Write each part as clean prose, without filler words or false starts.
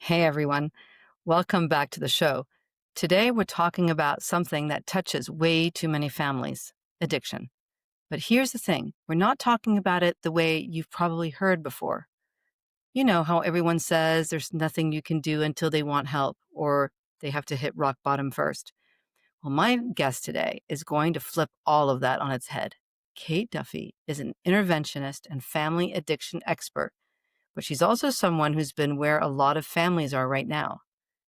Hey everyone, welcome back to the show. Today we're talking about something that touches way too many families, addiction. But here's the thing, we're not talking about it the way you've probably heard before. You know how everyone says there's nothing you can do until they want help or they have to hit rock bottom first. Well, my guest today is going to flip all of that on its head. Kate Duffy is an interventionist and family addiction expert, but she's also someone who's been where a lot of families are right now.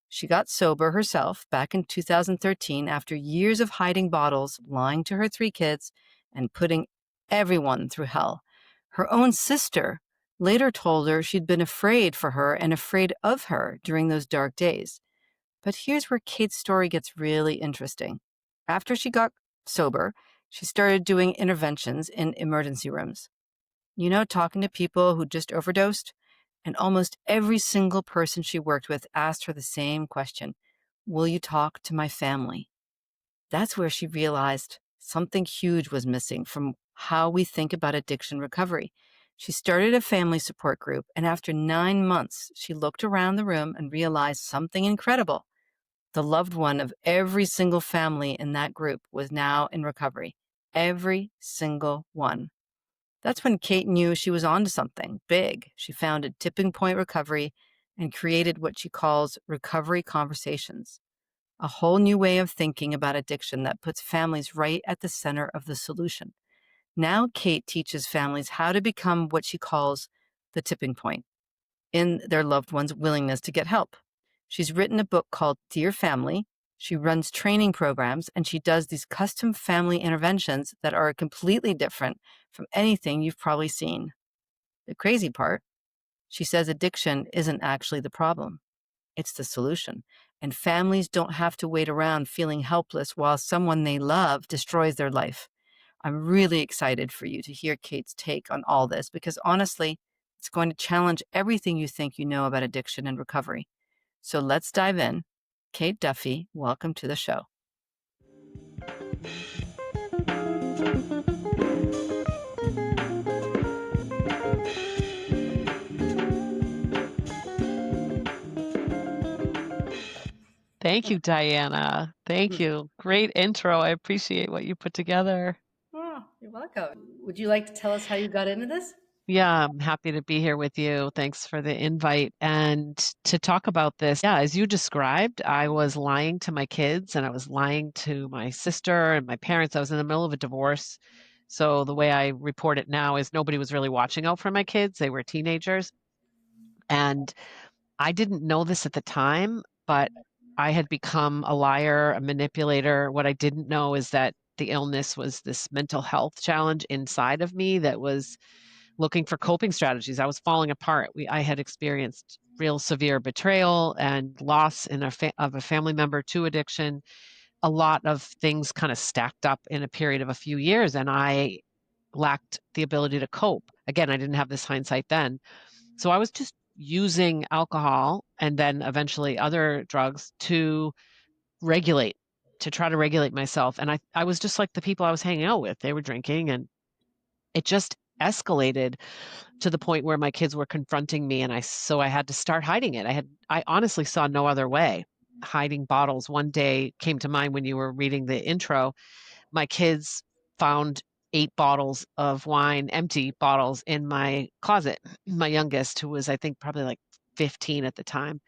She got sober herself back in 2013 after years of hiding bottles, lying to her three kids, and putting everyone through hell. Her own sister later told her she'd been afraid for her and afraid of her during those dark days. But here's where Kate's story gets really interesting. After she got sober, she started doing interventions in emergency rooms. You know, talking to people who just overdosed? And almost every single person she worked with asked her the same question: will you talk to my family? That's where she realized something huge was missing from how we think about addiction recovery. She started a family support group, and after 9 months, she looked around the room and realized something incredible. The loved one of every single family in that group was now in recovery. Every single one. That's when Kate knew she was onto something big. She founded Tipping Point Recovery and created what she calls recovery conversations, a whole new way of thinking about addiction that puts families right at the center of the solution. Now, Kate teaches families how to become what she calls the tipping point in their loved one's willingness to get help. She's written a book called Dear Family. She runs training programs and she does these custom family interventions that are completely different from anything you've probably seen. The crazy part, she says addiction isn't actually the problem. It's the solution. And families don't have to wait around feeling helpless while someone they love destroys their life. I'm really excited for you to hear Kate's take on all this because honestly, it's going to challenge everything you think you know about addiction and recovery. So let's dive in. Kate Duffy, welcome to the show. Thank you, Diana. Thank you. Great intro. I appreciate what you put together. Oh, you're welcome. Would you like to tell us how you got into this? Yeah, I'm happy to be here with you. Thanks for the invite and to talk about this. Yeah, as you described, I was lying to my kids and I was lying to my sister and my parents. I was in the middle of a divorce. So the way I report it now is nobody was really watching out for my kids. They were teenagers. And I didn't know this at the time, but I had become a liar, a manipulator. What I didn't know is that the illness was this mental health challenge inside of me that was looking for coping strategies. I was falling apart. I had experienced real severe betrayal and loss of a family member to addiction. A lot of things kind of stacked up in a period of a few years, and I lacked the ability to cope. Again, I didn't have this hindsight then. So I was just using alcohol and then eventually other drugs to regulate, to try to regulate myself. And I was just like the people I was hanging out with. They were drinking and it just escalated to the point where my kids were confronting me and I had to start hiding it. I honestly saw no other way. Hiding bottles one day came to mind when you were reading the intro. My kids found 8 bottles of wine, empty bottles in my closet. My youngest, who was I think probably like 15 at the time,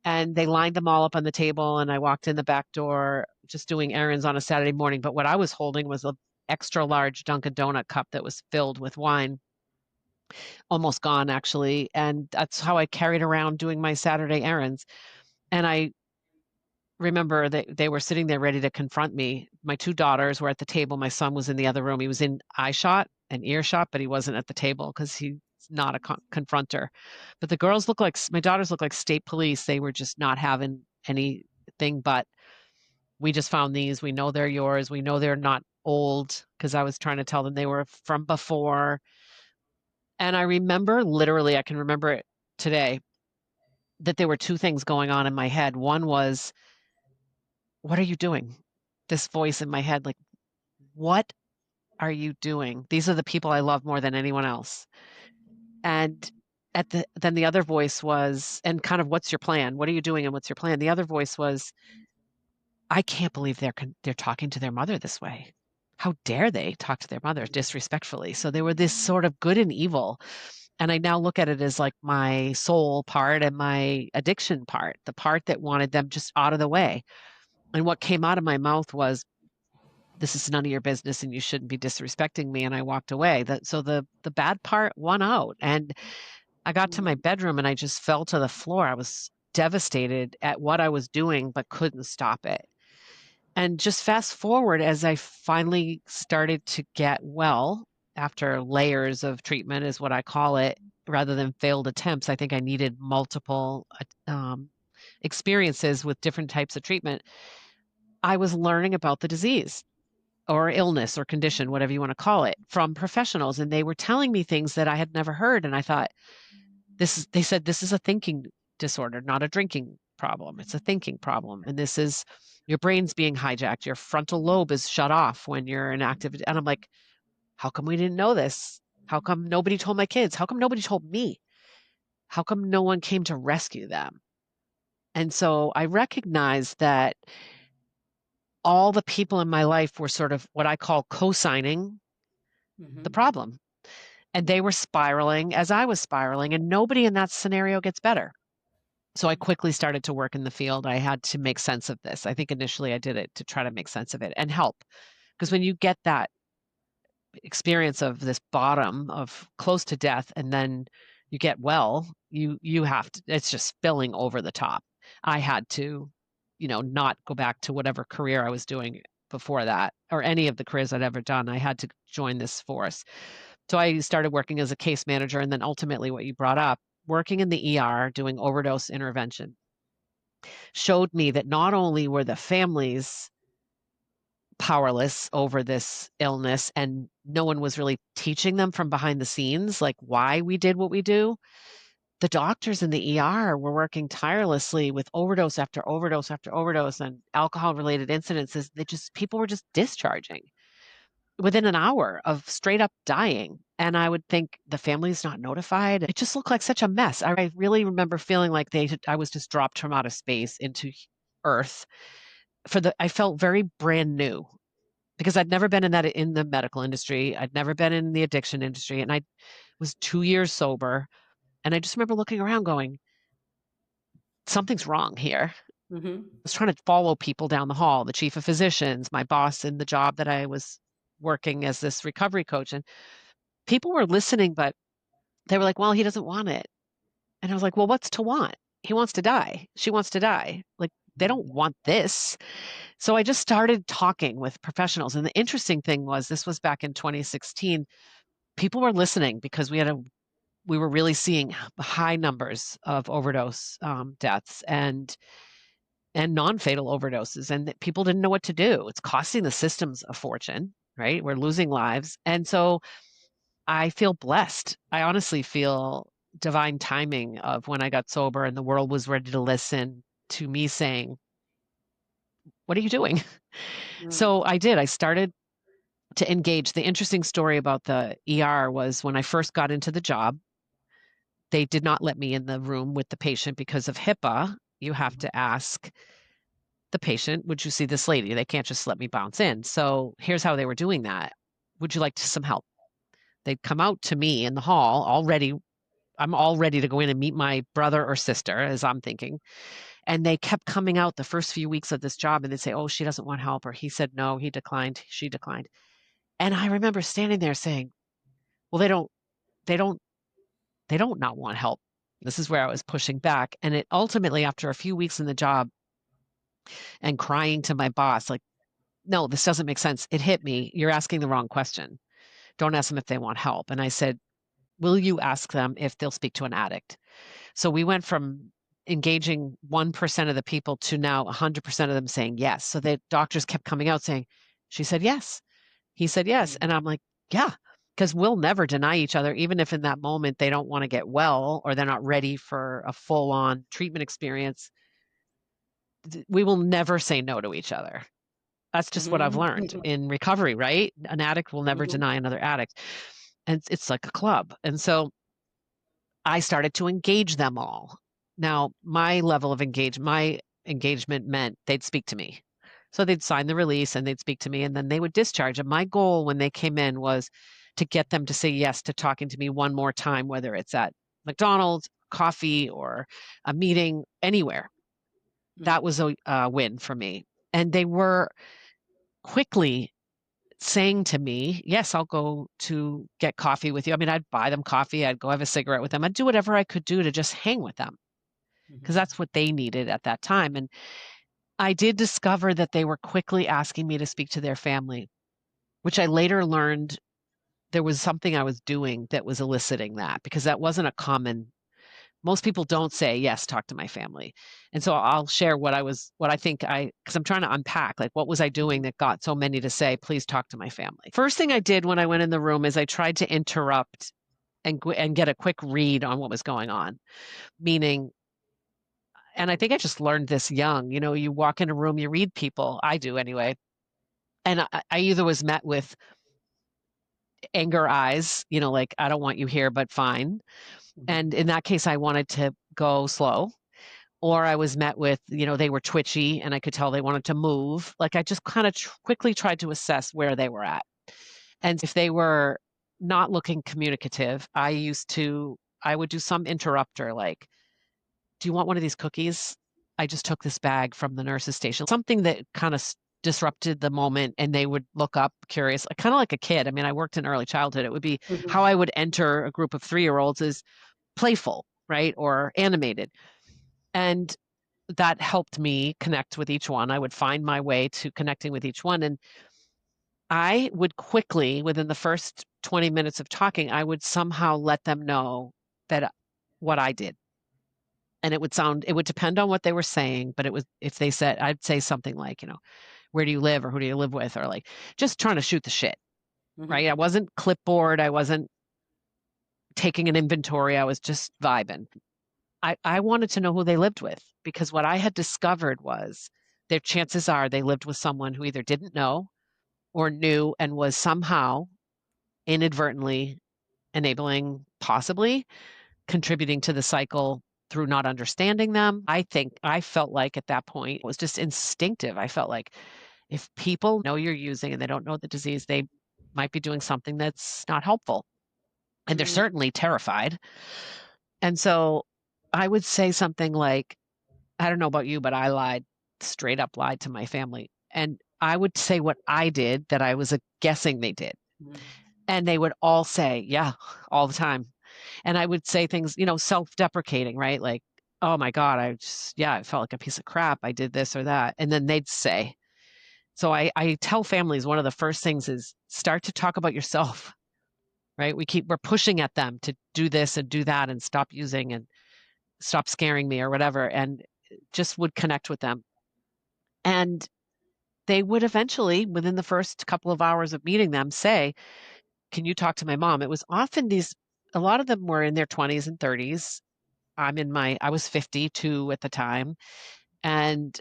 and they lined them all up on the table and I walked in the back door just doing errands on a Saturday morning, but what I was holding was a extra large Dunkin' Donut cup that was filled with wine, almost gone actually, and that's how I carried around doing my Saturday errands. And I remember that they were sitting there ready to confront me. My 2 daughters were at the table. My son was in the other room. He was in eye shot and earshot, but he wasn't at the table because he's not a confronter. But the girls look like my daughters look like state police. They were just not having anything but, we just found these. We know they're yours. We know they're not old, because I was trying to tell them they were from before. And I remember literally, I can remember it today, that there were two things going on in my head. One was, what are you doing? This voice in my head, like, what are you doing? These are the people I love more than anyone else. And then the other voice was, and kind of, what's your plan? What are you doing and what's your plan? The other voice was, I can't believe they're talking to their mother this way. How dare they talk to their mother disrespectfully? So they were this sort of good and evil. And I now look at it as like my soul part and my addiction part, the part that wanted them just out of the way. And what came out of my mouth was, this is none of your business and you shouldn't be disrespecting me. And I walked away. So the bad part won out. And I got to my bedroom and I just fell to the floor. I was devastated at what I was doing, but couldn't stop it. And just fast forward, as I finally started to get well after layers of treatment, is what I call it, rather than failed attempts. I think I needed multiple experiences with different types of treatment. I was learning about the disease or illness or condition, whatever you want to call it, from professionals. And they were telling me things that I had never heard. And I thought, they said, this is a thinking disorder, not a drinking problem. It's a thinking problem. And this is your brain's being hijacked. Your frontal lobe is shut off when you're in active. And I'm like, how come we didn't know this? How come nobody told my kids? How come nobody told me? How come no one came to rescue them? And so I recognized that all the people in my life were sort of what I call co-signing the Mhm. problem. And they were spiraling as I was spiraling, and nobody in that scenario gets better. So I quickly started to work in the field. I had to make sense of this. I think initially I did it to try to make sense of it and help. Because when you get that experience of this bottom of close to death and then you get well, you have to, it's just spilling over the top. I had to, not go back to whatever career I was doing before that or any of the careers I'd ever done. I had to join this force. So I started working as a case manager, and then ultimately what you brought up, working in the ER doing overdose intervention, showed me that not only were the families powerless over this illness and no one was really teaching them from behind the scenes, like why we did what we do, the doctors in the ER were working tirelessly with overdose after overdose after overdose and alcohol related incidences. People were just discharging within an hour of straight up dying. And I would think, the family's not notified. It just looked like such a mess. I really remember feeling like I was just dropped from outer space into earth. I felt very brand new because I'd never been in the medical industry. I'd never been in the addiction industry. And I was 2 years sober. And I just remember looking around going, something's wrong here. I Mhm. was trying to follow people down the hall, the chief of physicians, my boss in the job that I was working as this recovery coach. And people were listening, but they were like, well, he doesn't want it. And I was like, well, what's to want? He wants to die. She wants to die. Like, they don't want this. So I just started talking with professionals. And the interesting thing was, this was back in 2016. People were listening because we were really seeing high numbers of overdose deaths and non-fatal overdoses, and that people didn't know what to do. It's costing the systems a fortune, right? We're losing lives. And so I feel blessed. I honestly feel divine timing of when I got sober and the world was ready to listen to me saying, what are you doing? Mm. So I did. I started to engage. The interesting story about the ER was, when I first got into the job, they did not let me in the room with the patient because of HIPAA. You have to ask the patient, would you see this lady? They can't just let me bounce in. So here's how they were doing that. Would you like some help? They'd come out to me in the hall already. I'm all ready to go in and meet my brother or sister, as I'm thinking. And they kept coming out the first few weeks of this job and they'd say, oh, she doesn't want help. Or he said, no, he declined. She declined. And I remember standing there saying, well, they don't, they don't not want help. This is where I was pushing back. And it ultimately, after a few weeks in the job and crying to my boss, like, no, this doesn't make sense. It hit me. You're asking the wrong question. Don't ask them if they want help. And I said, will you ask them if they'll speak to an addict? So we went from engaging 1% of the people to now 100% of them saying yes. So the doctors kept coming out saying, she said yes. He said yes. And I'm like, yeah, because we'll never deny each other, even if in that moment they don't want to get well or they're not ready for a full on treatment experience. We will never say no to each other. That's just what I've Mhm. learned in recovery, right? An addict will never Mhm. deny another addict. And it's like a club. And so I started to engage them all. Now, my engagement meant they'd speak to me. So they'd sign the release and they'd speak to me and then they would discharge. And my goal when they came in was to get them to say yes to talking to me one more time, whether it's at McDonald's, coffee, or a meeting, anywhere. Mm. That was a win for me. And they were quickly saying to me, yes, I'll go to get coffee with you. I mean, I'd buy them coffee, I'd go have a cigarette with them, I'd do whatever I could do to just hang with them because Mhm. that's what they needed at that time. And I did discover that they were quickly asking me to speak to their family, which I later learned there was something I was doing that was eliciting that because that wasn't a common. Most people don't say, yes, talk to my family. And so I'll share what I think because I'm trying to unpack, like, what was I doing Mhm. that got so many to say, please talk to my family? First thing I did when I went in the room is I tried to interrupt and get a quick read on what was going on. Meaning, and I think I just learned this young, you walk in a room, you read people, I do anyway. And I either was met with anger eyes, like, I don't want you here, but fine. Mhm. And in that case, I wanted to go slow. Or I was met with, they were twitchy and I could tell they wanted to move. Like I just kind of quickly tried to assess where they were at. And if they were not looking communicative, I would do some interrupter like, do you want one of these cookies? I just took this bag from the nurse's station. Something that kind of disrupted the moment and they would look up curious, like, kind of like a kid. I mean, I worked in early childhood. It would be how Mhm. I would enter a group of 3-year-olds is playful, right? Or animated. And that helped me connect with each one. I would find my way to connecting with each one. And I would quickly, within the first 20 minutes of talking, I would somehow let them know that what I did. And it would depend on what they were saying, but if they said, I'd say something like, where do you live or who do you live with? Or like just trying to shoot the shit, right? Mhm. I wasn't clipboard. I wasn't taking an inventory. I was just vibing. I wanted to know who they lived with because what I had discovered was their chances are they lived with someone who either didn't know or knew and was somehow inadvertently enabling, possibly contributing to the cycle through not understanding them. I think I felt like at that point it was just instinctive. I felt like if people know you're using and they don't know the disease, they might be doing something that's not helpful. And they're Mm. certainly terrified. And so I would say something like, I don't know about you, but I lied, straight up lied to my family. And I would say what I did that I was guessing they did. Mhm. And they would all say, yeah, all the time. And I would say things, self-deprecating, right? Like, oh my God, I felt like a piece of crap. I did this or that. And then they'd say, so I tell families one of the first things is start to talk about yourself, right? We're pushing at them to do this and do that and stop using and stop scaring me or whatever. And just would connect with them. And they would eventually, within the first couple of hours of meeting them, say, can you talk to my mom? It was often a lot of them were in their 20s and 30s. I was 52 at the time, and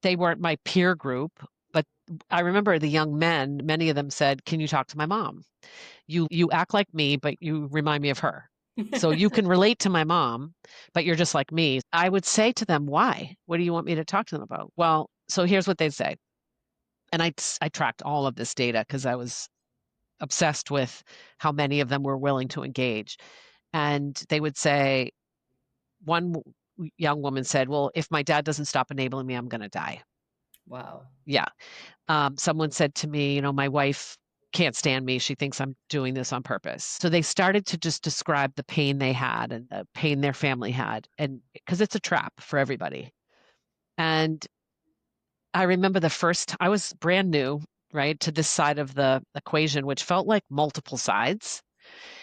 they weren't my peer group. But I remember the young men, many of them said, can you talk to my mom? You act like me, but you remind me of her. So you can relate to my mom, but you're just like me. I would say to them, why? What do you want me to talk to them about? Well, so here's what they'd say. And I tracked all of this data because I was obsessed with how many of them were willing to engage. And they would say, one young woman said, well, if my dad doesn't stop enabling me, I'm going to die. Wow. Yeah. Someone said to me, my wife can't stand me. She thinks I'm doing this on purpose. So they started to just describe the pain they had and the pain their family had. And because it's a trap for everybody. And I remember I was brand new, right, to this side of the equation, which felt like multiple sides.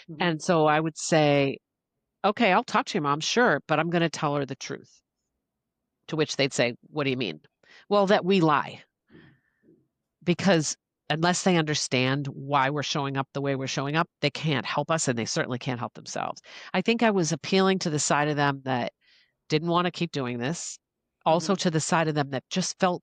Mhm. And so I would say, okay, I'll talk to your mom, sure, but I'm going to tell her the truth. To which they'd say, what do you mean? Well, that we lie. Because unless they understand why we're showing up the way we're showing up, they can't help us and they certainly can't help themselves. I think I was appealing to the side of them that didn't want to keep doing this, also Mhm. to the side of them that just felt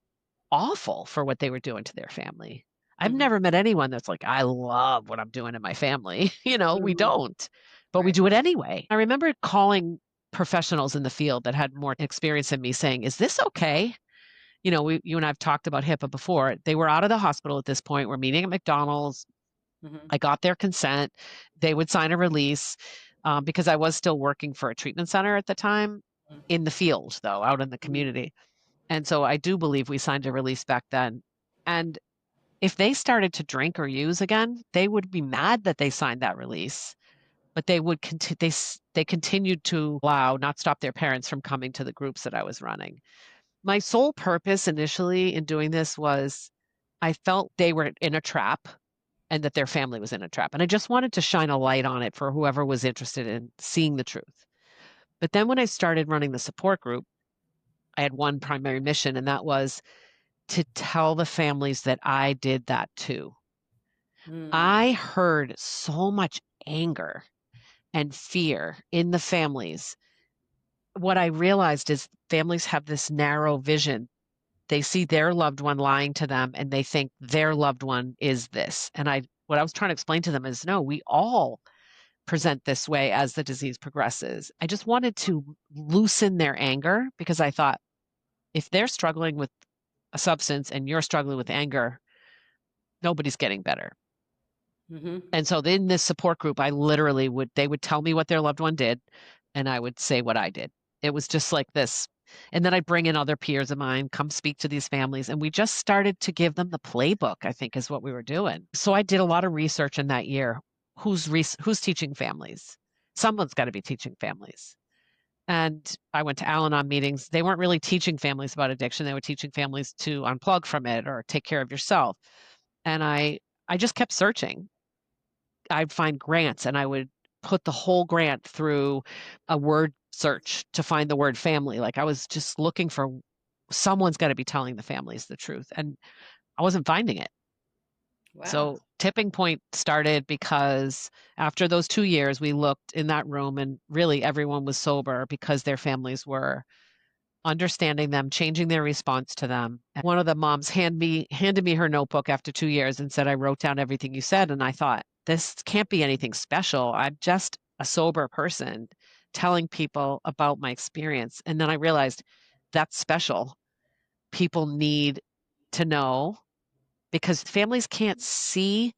awful for what they were doing to their family. I've Mhm. never met anyone that's like, I love what I'm doing to my family. We Mhm. don't. but we Right. do it anyway. I remember calling professionals in the field that had more experience than me saying, "Is this okay?" You and I've talked about HIPAA before. They were out of the hospital at this point. We're meeting at McDonald's. Mhm. I got their consent. They would sign a release because I was still working for a treatment center at the time in the field, though, out in the Mhm. community. And so I do believe we signed a release back then. And if they started to drink or use again, they would be mad that they signed that release, but they would they continued to allow, not stop their parents from coming to the groups that I was running. My sole purpose initially in doing this was I felt they were in a trap and that their family was in a trap. And I just wanted to shine a light on it for whoever was interested in seeing the truth. But then when I started running the support group, I had one primary mission, and that was to tell the families that I did that too. Mm. I heard so much anger and fear in the families. What I realized is families have this narrow vision. They see their loved one lying to them and they think their loved one is this. And what I was trying to explain to them is no, we all present this way as the disease progresses. I just wanted to loosen their anger because I thought if they're struggling with a substance and you're struggling with anger, nobody's getting better. Mhm. And so in this support group, I literally they would tell me what their loved one did, and I would say what I did. It was just like this. And then I'd bring in other peers of mine, come speak to these families. And we just started to give them the playbook, I think is what we were doing. So I did a lot of research in that year. Who's teaching families? Someone's got to be teaching families. And I went to Al Anon meetings. They weren't really teaching families about addiction. They were teaching families to unplug from it or take care of yourself. And I just kept searching. I'd find grants and I would put the whole grant through a word search to find the word family. Like I was just looking for someone's got to be telling the families the truth. And I wasn't finding it. Wow. So tipping point started because after those 2 years, we looked in that room and really everyone was sober because their families were understanding them, changing their response to them. And one of the moms handed me her notebook after 2 years and said, I wrote down everything you said. And I thought, this can't be anything special. I'm just a sober person telling people about my experience. And then I realized that's special. People need to know because families can't see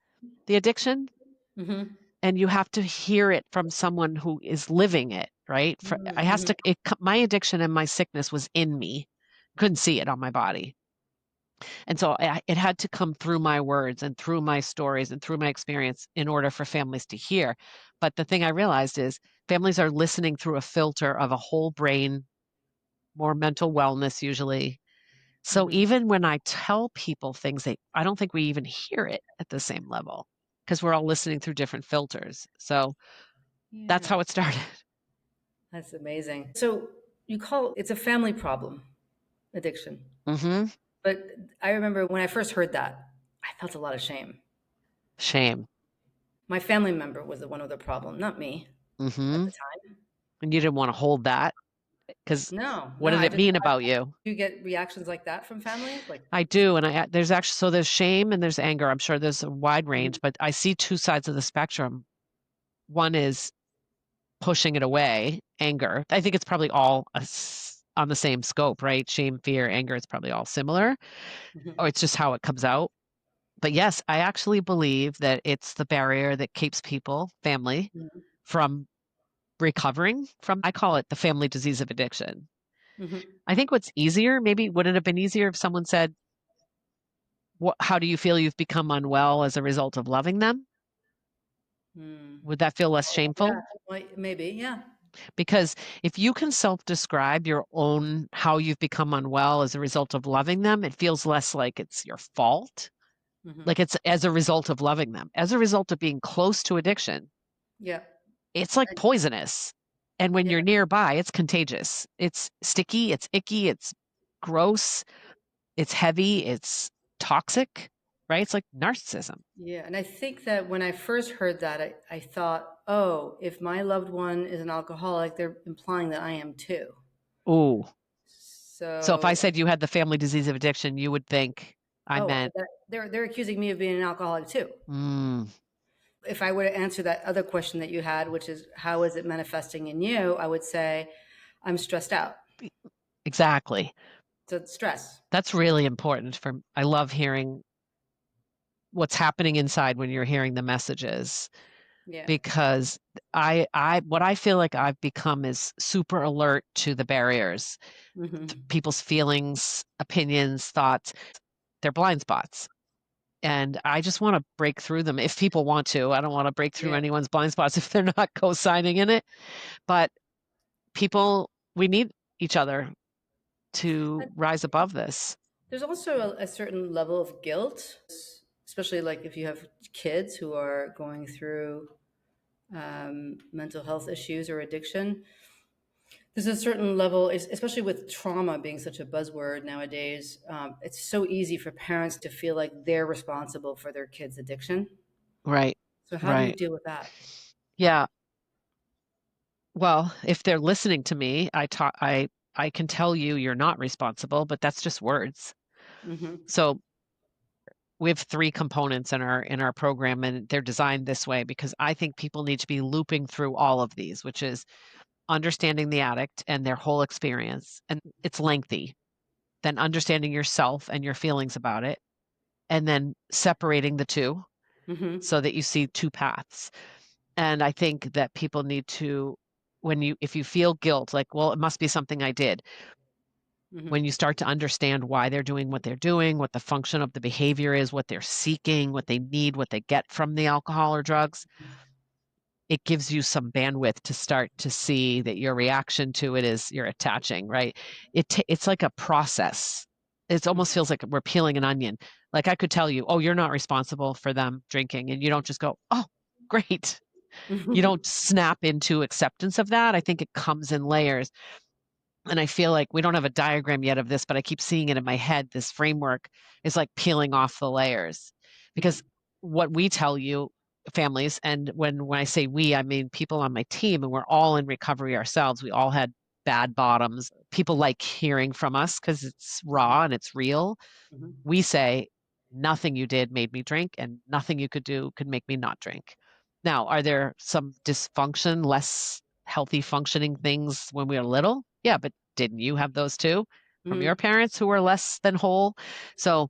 the addiction Mhm. and you have to hear it from someone who is living it, right? I has Mhm. to my addiction and my sickness was in me. Couldn't see it on my body. And so it had to come through my words and through my stories and through my experience in order for families to hear. But the thing I realized is families are listening through a filter of a whole brain, more mental wellness usually. So Mhm. even when I tell people things, I don't think we even hear it at the same level because we're all listening through different filters. So that's Yeah. how it started. That's amazing. So you call it's a family problem, addiction. Hmm. But I remember when I first heard that, I felt a lot of shame. Shame. My family member was the one with the problem, not me at Hmm. the time. And you didn't want to hold that because No, what no, did I it just mean about you? do you get reactions like that from families? Like, I do, and there's actually so there's shame and there's anger. I'm sure there's a wide mhm, range, but I see two sides of the spectrum. One is pushing it away, anger. I think it's probably all on the same scope, right? Shame, fear, anger. It's probably all similar, or mhm, it's just how it comes out. But yes, I actually believe that it's the barrier that keeps people, family, mhm, from recovering from. I call it the family disease of addiction. mhm, I think what's easier, maybe would it have been easier if someone said, how do you feel you've become unwell as a result of loving them? mm. Would that feel less Yeah, shameful? well, maybe, yeah. Because if you can self-describe your own how you've become unwell as a result of loving them, it feels less like it's your fault, Mhm. like it's as a result of loving them. As a result of being close to addiction, Yeah, it's like I poisonous. And when yeah, you're nearby, it's contagious. It's sticky, it's icky, it's gross, it's heavy, it's toxic, right? It's like narcissism. yeah, and I think that when I first heard that, I thought, "Oh, if my loved one is an alcoholic, they're implying that I am too." Ooh. So if I So, said you had the family disease of addiction, you would think I oh, meant, they're accusing me of being an alcoholic too. mm, If I were to answer that other question that you had, which is how is it manifesting in you, I would say I'm stressed out. Exactly. So it's stress. That's really important for I love hearing what's happening inside when you're hearing the messages Yeah. because I what I feel like I've become is super alert to the barriers, Hmm. people's feelings, opinions, thoughts, their blind spots. And I just want to break through them if people want to. I don't want to break through Yeah. anyone's blind spots if they're not co-signing in it. But people, we need each other to rise above this. There's also a certain level of guilt, especially like if you have kids who are going through mental health issues or addiction. There's a certain level, especially with trauma being such a buzzword nowadays. It's so easy for parents to feel like they're responsible for their kids' addiction. Right. So how do you Right. deal with that? Yeah. Well, if they're listening to me, I can tell you you're not responsible, but that's just words. Hmm. So we have three components in our program, and they're designed this way because I think people need to be looping through all of these, which is understanding the addict and their whole experience. And it's lengthy. Then understanding yourself and your feelings about it, and then separating the two Hmm. so that you see two paths. And I think that people need to if you feel guilt, like, well, it must be something I did. When Hmm. you start to understand why they're doing what they're doing, what the function of the behavior is, what they're seeking, what they need, what they get from the alcohol or drugs, it gives you some bandwidth to start to see that your reaction to it is you're attaching, right? It's like a process. It almost feels like we're peeling an onion. Like I could tell you, oh, you're not responsible for them drinking, and you don't just go, oh, great. You Hmm. don't snap into acceptance of that. I think it comes in layers. And I feel like we don't have a diagram yet of this, but I keep seeing it in my head. This framework is like peeling off the layers because what we tell you, families, and when I say we, I mean people on my team, and we're all in recovery ourselves. We all had bad bottoms. People like hearing from us because it's raw and it's real. Hmm. We say, nothing you did made me drink, and nothing you could do could make me not drink. Now, are there some dysfunction, less healthy functioning things when we were little? Yeah, but didn't you have those too from your Hmm. parents who were less than whole? So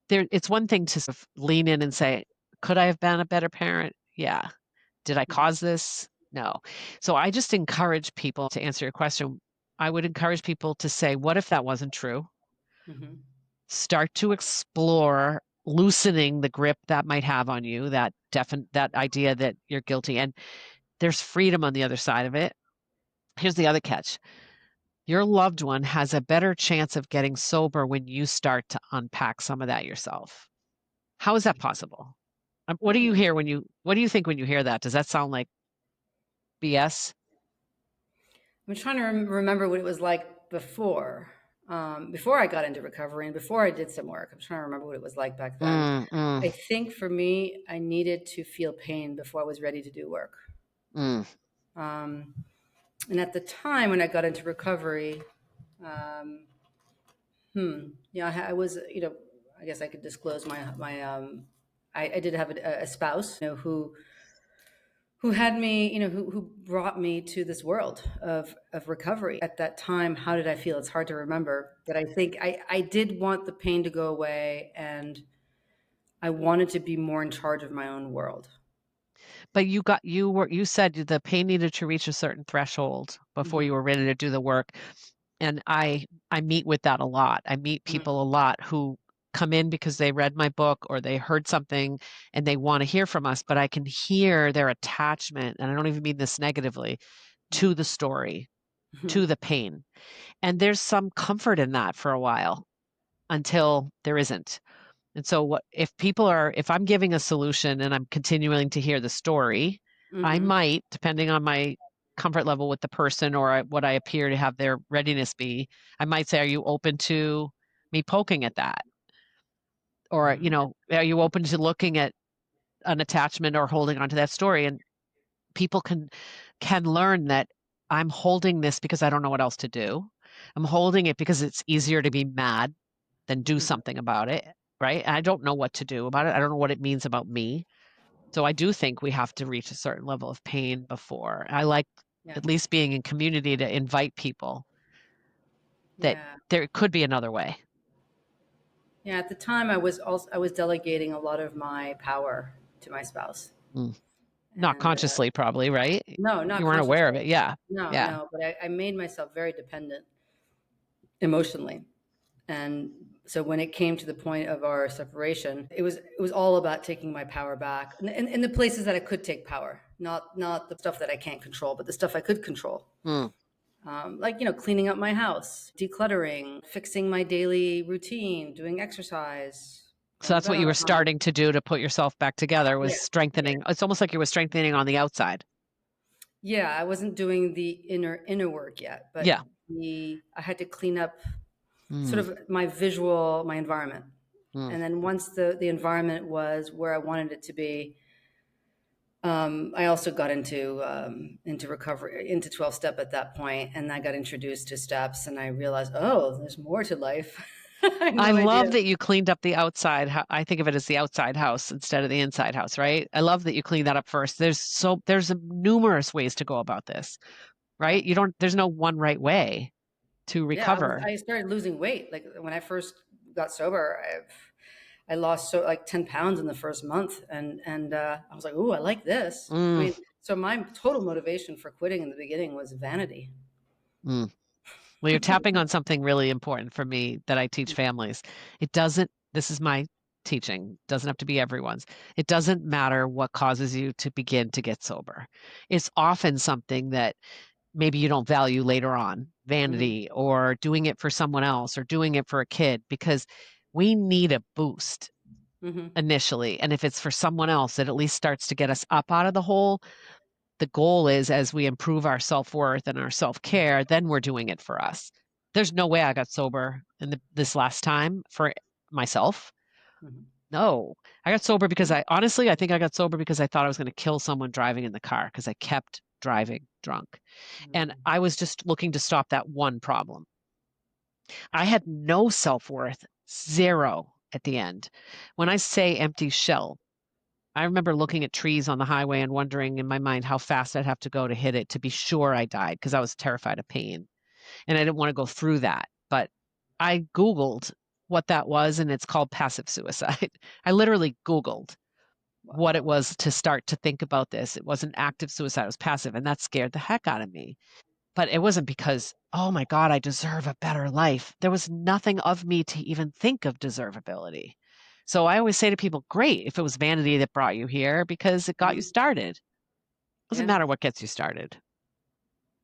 it's one thing to sort of lean in and say, could I have been a better parent? Yeah. Did I Hmm. cause this? No. So I just encourage people to answer your question. I would encourage people to say, what if that wasn't true? Hmm. Start to explore loosening the grip that might have on you, that idea that you're guilty. And there's freedom on the other side of it. Here's the other catch. Your loved one has a better chance of getting sober when you start to unpack some of that yourself. How is that possible? What do you think when you hear that? Does that sound like BS? I'm trying to remember what it was like before I got into recovery and before I did some work. I'm trying to remember what it was like back then. Mm, mm, I think for me, I needed to feel pain before I was ready to do work. mm. Um, and at the time when I got into recovery, um, yeah, I was, I guess I could disclose I did have a spouse, who had me, who brought me to this world of recovery. At that time, how did I feel? It's hard to remember, but I think I did want the pain to go away, and I wanted to be more in charge of my own world. But you said the pain needed to reach a certain threshold before you Hmm. were ready to do the work. And I meet with that a lot. I meet Hmm. people a lot who come in because they read my book or they heard something and they want to hear from us, but I can hear their attachment, and I don't even mean this negatively, to the story, Hmm. to the pain. And there's some comfort in that for a while until there isn't. And so if I'm giving a solution and I'm continuing to hear the story, I Hmm. might, depending on my comfort level with the person or what I appear to have their readiness be, I might say, are you open to me poking at that? Or, Hmm. are you open to looking at an attachment or holding onto that story? And people can learn that I'm holding this because I don't know what else to do. I'm holding it because it's easier to be mad than do Hmm. something about it, right? And I don't know what to do about it. I don't know what it means about me. So I do think we have to reach a certain level of pain before. I like Yeah. at least being in community to invite people that Yeah. there could be another way. Yeah. At the time, I was delegating a lot of my power to my spouse, Mm. Not and consciously, probably, right? no, You not weren't aware of consciously. it. Yeah. No, Yeah. no. But I made myself very dependent emotionally, and so when it came to the point of our separation, it was all about taking my power back, in the places that I could take power, not the stuff that I can't control, but the stuff I could control. Mm. Like, cleaning up my house, decluttering, fixing my daily routine, doing exercise, So going to that's bed what you on were time. starting to do to put yourself back together was Yeah, yeah, strengthening. It's almost like you were strengthening on the outside. yeah. I wasn't doing the inner work yet, Yeah. but I had to clean up sort Mm. of my environment, Mm. and then once the environment was where I wanted it to be, I also got into recovery, into 12-step at that point, and I got introduced to steps, and I realized, oh, there's more to life. I had I no idea. love that you cleaned up the outside. I think of it as the outside house instead of the inside house, right? I love that you cleaned that up first. There's numerous ways to go about this, Yeah. right? There's no one right way to Yeah, recover. I started losing weight. Like when I first got sober, I lost like 10 pounds in the first month, and I was like, "Ooh, I like this." I Mm, mean, so my total motivation for quitting in the beginning was vanity. mm. Well, you're tapping on something really important for me that I teach families. This is my teaching, doesn't have to be everyone's. It doesn't matter what causes you to begin to get sober. It's often something that maybe you don't value later on, Hmm. vanity or doing it for someone else or doing it for a kid, because we need a boost Hmm. initially. And if it's for someone else, it at least starts to get us up out of the hole. The goal is as we improve our self-worth and our self-care, then we're doing it for us. There's no way I got sober this last time for myself. Hmm. No, I got sober because I think I got sober because I thought I was going to kill someone driving in the car because I kept driving drunk. And Hmm. I was just looking to stop that one problem. I had no self-worth, zero at the end. When I say empty shell, I remember looking at trees on the highway and wondering in my mind how fast I'd have to go to hit it to be sure I died because I was terrified of pain and I didn't want to go through that. But I Googled what that was and it's called passive suicide. I literally Googled what it Wow. was to start to think about this. It wasn't active suicide, it was passive. And that scared the heck out of me. But it wasn't because, oh my God, I deserve a better life. There was nothing of me to even think of deservability. So I always say to people, great if it was vanity that brought you here because it got you Hmm. started. Doesn't Yeah. matter what gets you started.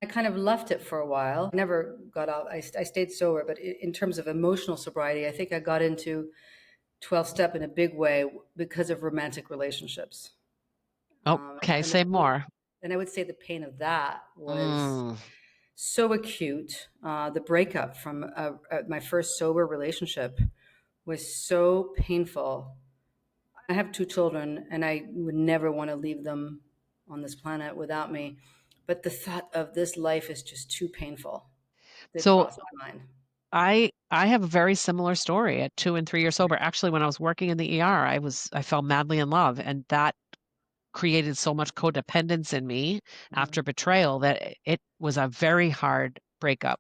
I kind of left it for a while. Never got out. I stayed sober, but in terms of emotional sobriety, I think I got into 12 step in a big way because of romantic relationships. Oh, okay, And say more. I would say the pain of that was Mm. so acute. The breakup from my first sober relationship was so painful. I have two children, and I would never want to leave them on this planet without me. But the thought of this life is just too painful. Did So cross my mind. I have a very similar story at 2 and 3 years sober. Actually, when I was working in the ER, I fell madly in love, and that created so much codependence in me Mhm. after betrayal that it was a very hard breakup.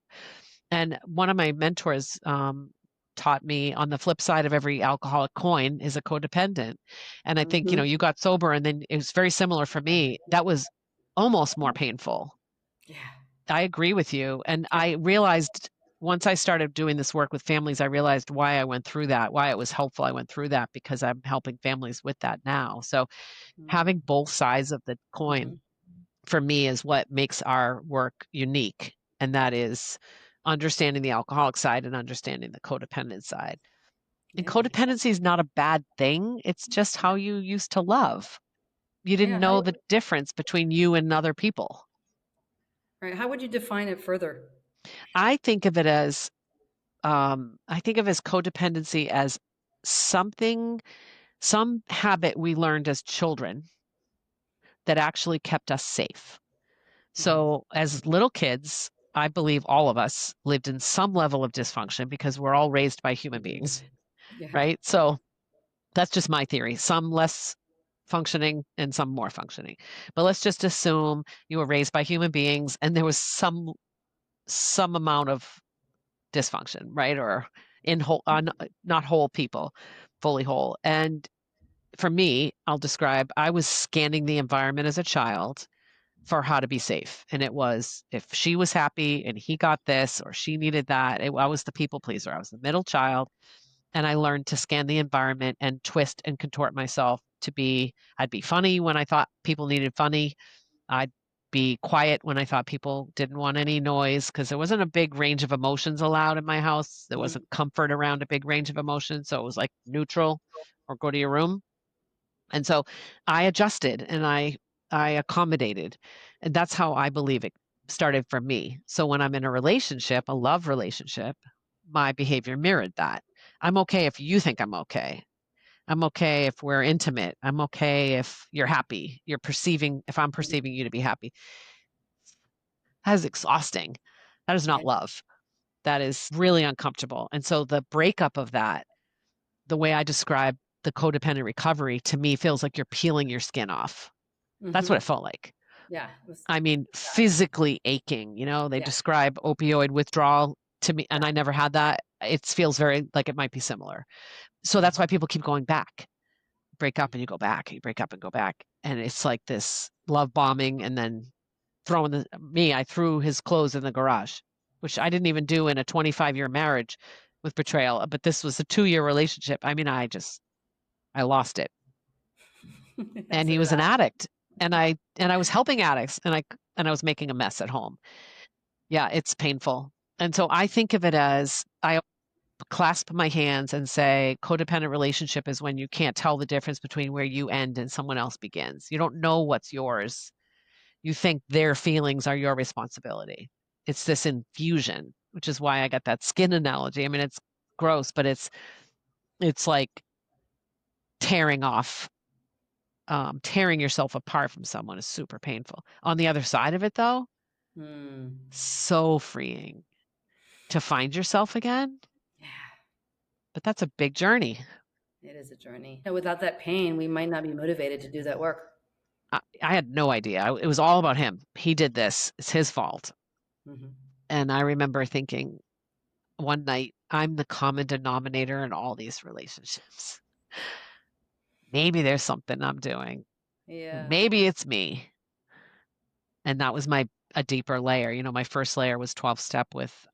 And one of my mentors taught me on the flip side of every alcoholic coin is a codependent. And I think, Mhm. you got sober and then it was very similar for me. That was almost more painful. Yeah. I agree with you. And Yeah. I realized once I started doing this work with families, I realized why I went through that, why it was helpful I went through that, because I'm helping families with that now. So having both sides of the coin Mhm. for me is what makes our work unique. And that is understanding the alcoholic side and understanding the codependent side. And Yeah. codependency is not a bad thing. It's just how you used to love. You didn't Yeah. know the difference between you and other people. Right. How would you define it further? I think of it as I think of as codependency as something, some habit we learned as children that actually kept us safe. Mhm. So as little kids, I believe all of us lived in some level of dysfunction because we're all raised by human beings, Yeah. right? So that's just my theory. Some less, functioning and some more functioning. But let's just assume you were raised by human beings and there was some amount of dysfunction, right? Or in whole, not whole people, fully whole. And for me, I'll describe, I was scanning the environment as a child for how to be safe. And it was if she was happy and he got this or she needed that, I was the people pleaser. I was the middle child. And I learned to scan the environment and twist and contort myself to be, I'd be funny when I thought people needed funny. I'd be quiet when I thought people didn't want any noise because there wasn't a big range of emotions allowed in my house. There Mhm. wasn't comfort around a big range of emotions. So it was like neutral or go to your room. And so I adjusted and I accommodated. And that's how I believe it started for me. So when I'm in a relationship, a love relationship, my behavior mirrored that. I'm okay if you think I'm okay. I'm okay if we're intimate. I'm okay if you're happy. You're perceiving, if I'm perceiving you to be happy. That is exhausting. That is Yeah. not love. That is really uncomfortable. And so the breakup of that, the way I describe the codependent recovery, to me feels like you're peeling your skin off. That's what it Mhm. felt like. Yeah. It was, I mean, physically aching. They yeah. describe opioid withdrawal to me, Yeah. and I never had that. It feels very like it might be similar. So that's Mhm. why people keep going back. Break up and you go back. You break up and go back. And it's like this love bombing and then I threw his clothes in the garage, which I didn't even do in a 25-year marriage with betrayal. But this was a 2-year relationship. I mean, I lost it. And So he did was an I. addict. And I was helping addicts and I was making a mess at home. Yeah, it's painful. And so I think of it as I clasp my hands and say, codependent relationship is when you can't tell the difference between where you end and someone else begins. You don't know what's yours. You think their feelings are your responsibility. It's this infusion, which is why I got that skin analogy. I mean, it's gross, but it's like tearing off, tearing yourself apart from someone is super painful. On the other side of it, though, Hmm. so freeing to find yourself again. Yeah. But that's a big journey. It is a journey. And without that pain, we might not be motivated to do that work. I had no idea. It was all about him. He did this. It's his fault. Mhm. And I remember thinking one night, I'm the common denominator in all these relationships. Maybe there's something I'm doing. Yeah. Maybe it's me. And that was a deeper layer. My first layer was 12 step with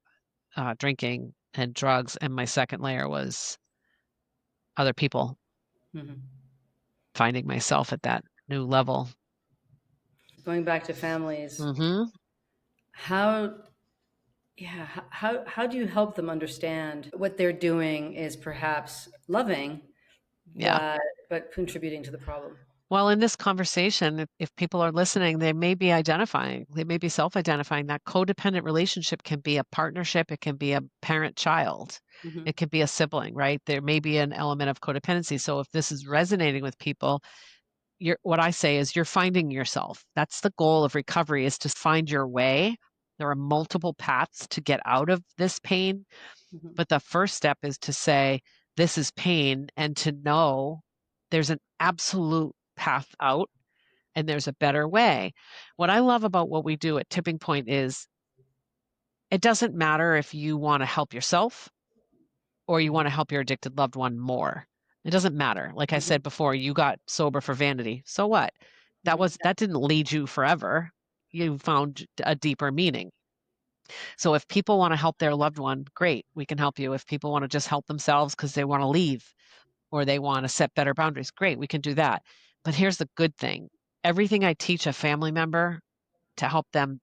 drinking and drugs, and my second layer was other people, Mhm. finding myself at that new level. Going back to families, Hmm. how yeah, how do you help them understand what they're doing is perhaps loving, Yeah. but contributing to the problem? Well, in this conversation, if people are listening, they may be identifying, they may be self-identifying that codependent relationship can be a partnership, it can be a parent-child, Mhm. it could be a sibling, right? There may be an element of codependency. So if this is resonating with people, what I say is you're finding yourself. That's the goal of recovery, is to find your way. There are multiple paths to get out of this pain, Mhm. but the first step is to say, this is pain, and to know there's an absolute path out and there's a better way. What I love about what we do at Tipping Point is it doesn't matter if you want to help yourself or you want Mhm. to help your addicted loved one more. It doesn't matter. Like I Mhm. said before, you got sober for vanity. So what? Mhm. That didn't lead you forever. You found a deeper meaning. So if people want to help their loved one, great, we can help you. If people want to just help themselves because they want to leave or they want to set better boundaries, great, we can do that. But here's the good thing. Everything I teach a family member to help them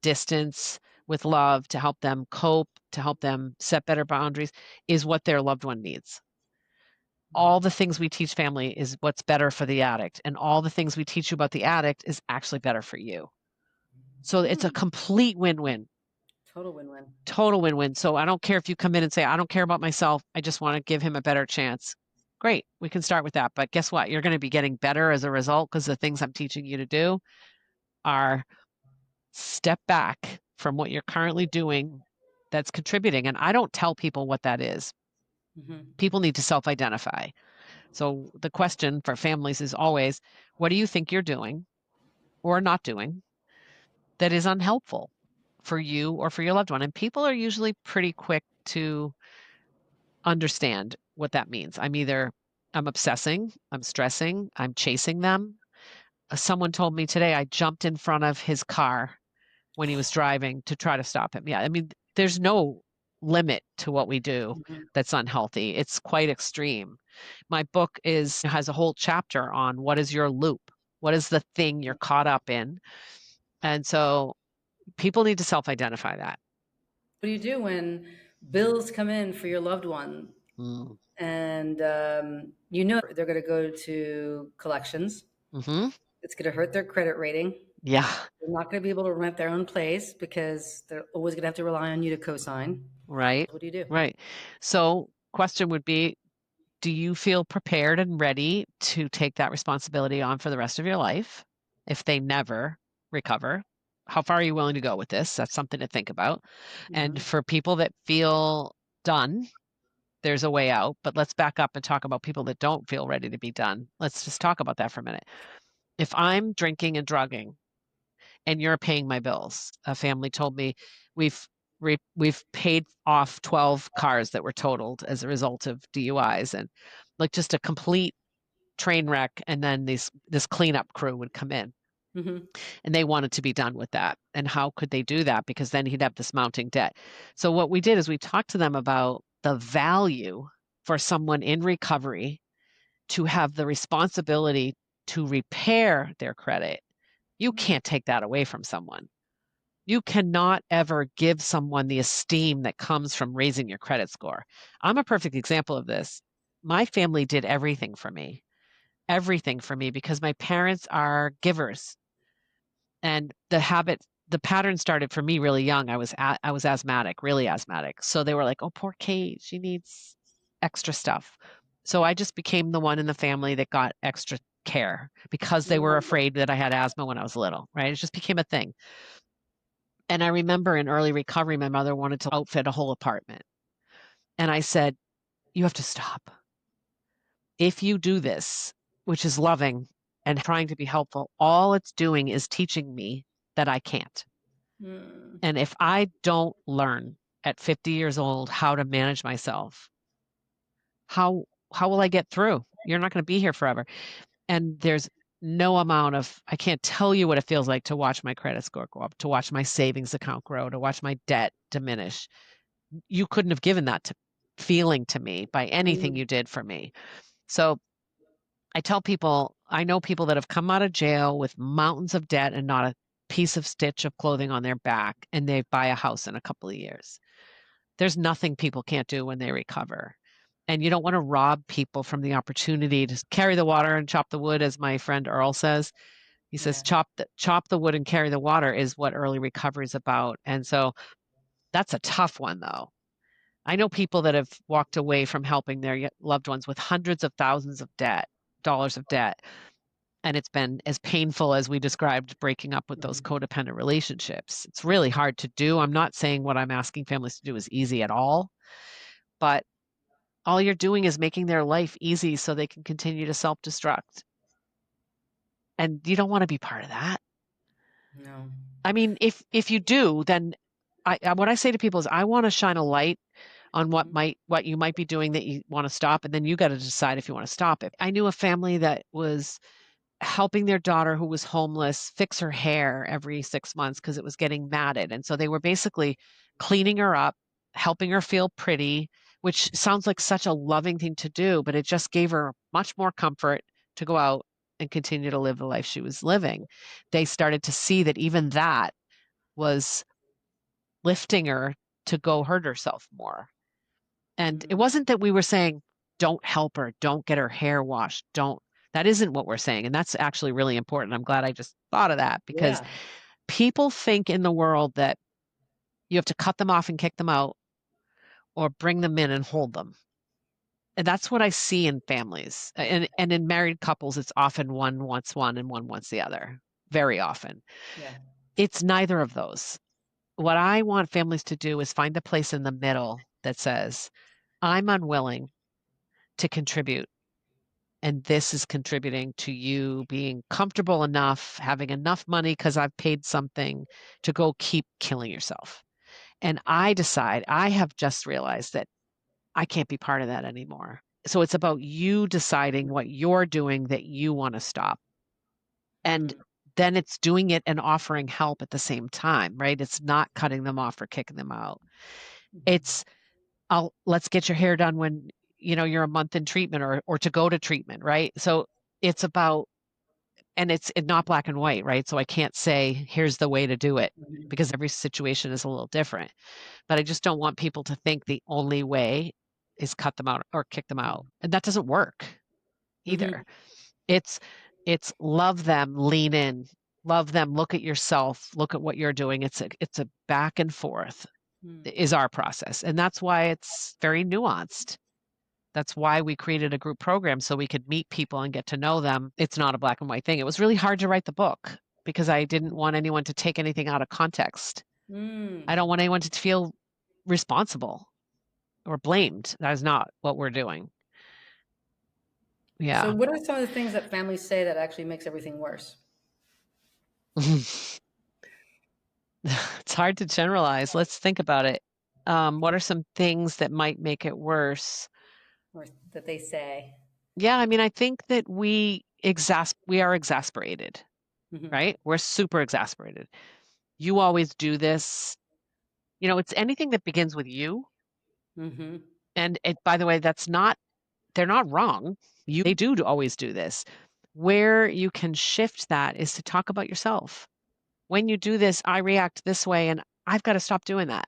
distance with love, to help them cope, to help them set better boundaries is what their loved one needs. All the things we teach family is what's better for the addict, and all the things we teach you about the addict is actually better for you. So it's a Hmm. complete win-win, Total win-win. total win-win. So I don't care if you come in and say, I don't care about myself, I just want to give him a better chance. Great, we can start with that. But guess what? You're going to be getting better as a result because the things I'm teaching you to do are step back from what you're currently doing that's contributing. And I don't tell people what that is. Mhm. People need to self identify. So the question for families is always, what do you think you're doing or not doing that is unhelpful for you or for your loved one? And people are usually pretty quick to understand what that means. I'm obsessing, I'm stressing, I'm chasing them. Someone told me today I jumped in front of his car when he was driving to try to stop him. Yeah, I mean, there's no limit to what we do Mhm. that's unhealthy. It's quite extreme. My book is has a whole chapter on what is your loop? What is the thing you're caught up in? And so people need to self-identify that. What do you do when bills come in for your loved one Mm. and you know they're going to go to collections? Hmm. It's going to hurt their credit rating. Yeah, They're not going to be able to rent their own place because they're always going to have to rely on you to co-sign. right. What do you do? Right. So question would be, do you feel prepared and ready to take that responsibility on for the rest of your life if they never recover? How far are you willing to go with this? That's something to think about. And Hmm. for people that feel done, there's a way out. But let's back up and talk about people that don't feel ready to be done. Let's just talk about that for a minute. If I'm drinking and drugging and you're paying my bills, a family told me we've we've paid off 12 cars that were totaled as a result of DUIs, and like just a complete train wreck. And then this cleanup crew would come in Hmm. and they wanted to be done with that. And how could they do that? Because then he'd have this mounting debt. So what we did is we talked to them about the value for someone in recovery to have the responsibility to repair their credit. You can't take that away from someone. You cannot ever give someone the esteem that comes from raising your credit score. I'm a perfect example of this. My family did everything for me because my parents are givers. And the pattern started for me really young. I was asthmatic, really asthmatic. So they were like, "Oh, poor Kate, she needs extra stuff." So I just became the one in the family that got extra care because they were afraid that I had asthma when I was little, right? It just became a thing. And I remember in early recovery, my mother wanted to outfit a whole apartment. And I said, "You have to stop. If you do this, which is loving and trying to be helpful, all it's doing is teaching me that I can't. Mm. And if I don't learn at 50 years old how to manage myself, how how will I get through? You're not going to be here forever." And there's no amount of I can't tell you what it feels like to watch my credit score go up, to watch my savings account grow, to watch my debt diminish. You couldn't have given that feeling to me by anything Mm. you did for me. So I tell people, I know people that have come out of jail with mountains of debt and not a piece of stitch of clothing on their back, and they buy a house in a couple of years. There's nothing people can't do when they recover. And you don't want to rob people from the opportunity to carry the water and chop the wood, as my friend Earl says. He says, Yeah. chop the wood and carry the water is what early recovery is about. And so that's a tough one, though. I know people that have walked away from helping their loved ones with hundreds of thousands of dollars of debt. And it's been as painful as we described breaking up with those Mhm. codependent relationships. It's really hard to do. I'm not saying what I'm asking families to do is easy at all, but all you're doing is making their life easy so they can continue to self-destruct. And you don't want to be part of that. No. I mean, if you do, then what I say to people is I want to shine a light on Mhm. what you might be doing that you want to stop, and then you got to decide if you want to stop it. I knew a family that was helping their daughter who was homeless fix her hair every 6 months because it was getting matted. And so they were basically cleaning her up, helping her feel pretty, which sounds like such a loving thing to do, but it just gave her much more comfort to go out and continue to live the life she was living. They started to see that even that was lifting her to go hurt herself more. And it Mhm. wasn't that we were saying, don't help her, don't get her hair washed, don't. That isn't what we're saying. And that's actually really important. I'm glad I just thought of that because Yeah. people think in the world that you have to cut them off and kick them out or bring them in and hold them. And that's what I see in families. And in married couples, it's often one wants one and one wants the other, very often. Yeah. It's neither of those. What I want families to do is find a place in the middle that says, I'm unwilling to contribute and this is contributing to you being comfortable enough, having enough money because I've paid something to go keep killing yourself. And I have just realized that I can't be part of that anymore. So it's about you deciding what you're doing that you want to stop. And Mm-hmm. then it's doing it and offering help at the same time, right? It's not cutting them off or kicking them out. It's let's get your hair done when you're a month in treatment, or to go to treatment, right? So it's about, and it's not black and white, right? So I can't say here's the way to do it, Mm-hmm. because every situation is a little different. But I just don't want people to think the only way is cut them out or kick them out. And that doesn't work Mm-hmm. either. It's love them, lean in, love them, look at yourself, look at what you're doing. It's a back and forth is our process. And that's why it's very nuanced. That's why we created a group program, so we could meet people and get to know them. It's not a black and white thing. It was really hard to write the book because I didn't want anyone to take anything out of context. Mm. I don't want anyone to feel responsible or blamed. That is not what we're doing. So, Yeah. what are some of the things that families say that actually makes everything worse? It's hard to generalize. Let's think about it. What are some things that might make it worse? Or that they say? Yeah, I mean, I think that we are exasperated, Mm-hmm. right? We're super exasperated. You always do this. It's anything that begins with you. Mm-hmm. And by the way, they're not wrong. They do always do this. Where you can shift that is to talk about yourself. When you do this, I react this way, and I've got to stop doing that.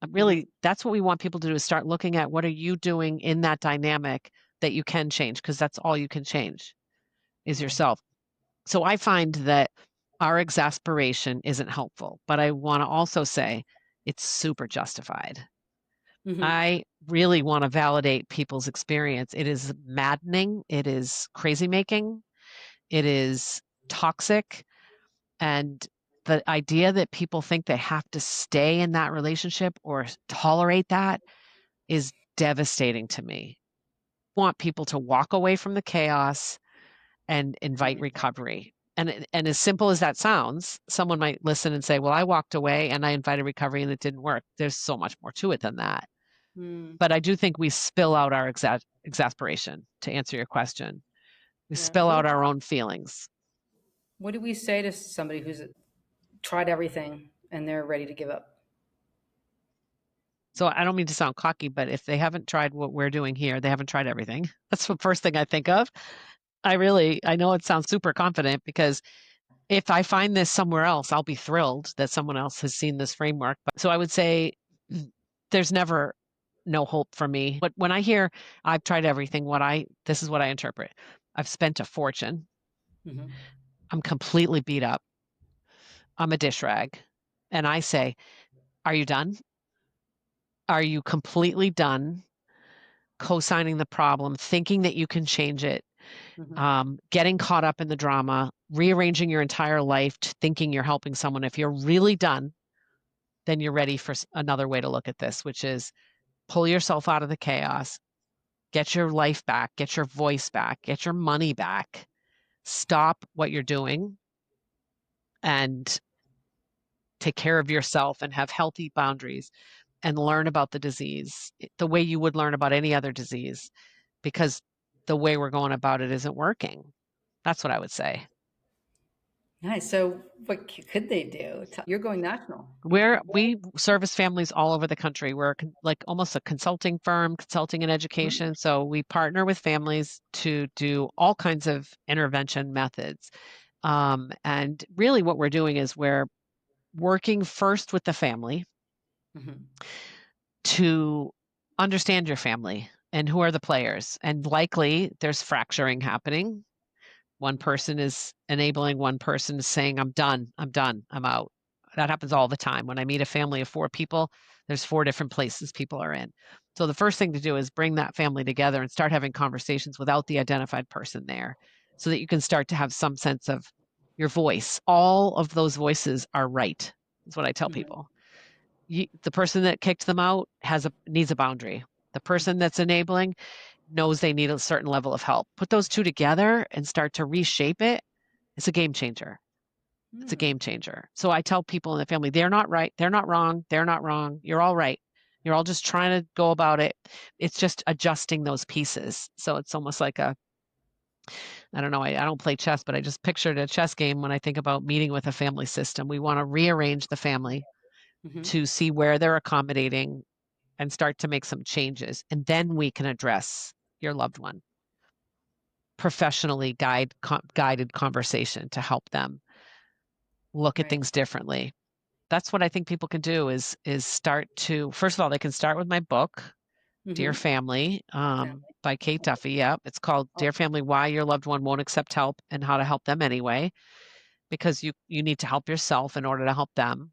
Mm-hmm. Really, that's what we want people to do, is start looking at what are you doing in that dynamic that you can change, because that's all you can change is Right. yourself. So I find that our exasperation isn't helpful, but I want to also say it's super justified. Mm-hmm. I really want to validate people's experience. It is maddening. It is crazy making. It is toxic. And the idea that people think they have to stay in that relationship or tolerate that is devastating to me. I want people to walk away from the chaos and invite Right. recovery. And as simple as that sounds, someone might listen and say, "Well, I walked away and I invited recovery and it didn't work." There's so much more to it than that. Mm. But I do think we spill out our exasperation, to answer your question. We Yeah. spill out our own feelings. What do we say to somebody who's tried everything and they're ready to give up? So I don't mean to sound cocky, but if they haven't tried what we're doing here, they haven't tried everything. That's the first thing I think of. I know it sounds super confident, because if I find this somewhere else, I'll be thrilled that someone else has seen this framework. So I would say there's never no hope for me. But when I hear I've tried everything, this is what I interpret. I've spent a fortune. Mm-hmm. I'm completely beat up. I'm a dish rag. And I say, are you done? Are you completely done co-signing the problem, thinking that you can change it, Mm-hmm. getting caught up in the drama, rearranging your entire life, thinking you're helping someone? If you're really done, then you're ready for another way to look at this, which is pull yourself out of the chaos, get your life back, get your voice back, get your money back, stop what you're doing, and take care of yourself and have healthy boundaries, and learn about the disease the way you would learn about any other disease, because the way we're going about it isn't working. That's what I would say. Nice. So, what could they do? You're going national. We service families all over the country. We're like almost a consulting firm, consulting in Mhm. education. So we partner with families to do all kinds of intervention methods. And really, what we're doing is we're working first with the family Mhm. to understand your family and who are the players. And likely there's fracturing happening. One person is enabling, one person is saying, I'm done, I'm out. That happens all the time. When I meet a family of 4 people, there's 4 different places people are in. So the first thing to do is bring that family together and start having conversations without the identified person there, so that you can start to have some sense of your voice. All of those voices are right, is what I tell Mhm. people. The person that kicked them out needs a boundary. The person that's enabling knows they need a certain level of help. Put those two together and start to reshape it. It's a game changer. It's a Hmm. game changer. So I tell people in the family, they're not right. They're not wrong. They're not wrong. You're all right. You're all just trying to go about it. It's just adjusting those pieces. So it's almost like I don't know, I don't play chess, but I just pictured a chess game when I think about meeting with a family system. We want to rearrange the family Hmm. to see where they're accommodating and start to make some changes. And then we can address your loved one, professionally guided conversation to help them look at Right. things differently. That's what I think people can do is start to first of all, they can start with my book, Dear Hmm. Family, Family. by Kate Duffy. Yep. It's called Dear Awesome. Family, Why Your Loved One Won't Accept Help and How to Help Them Anyway. Because you need to help yourself in order to help them.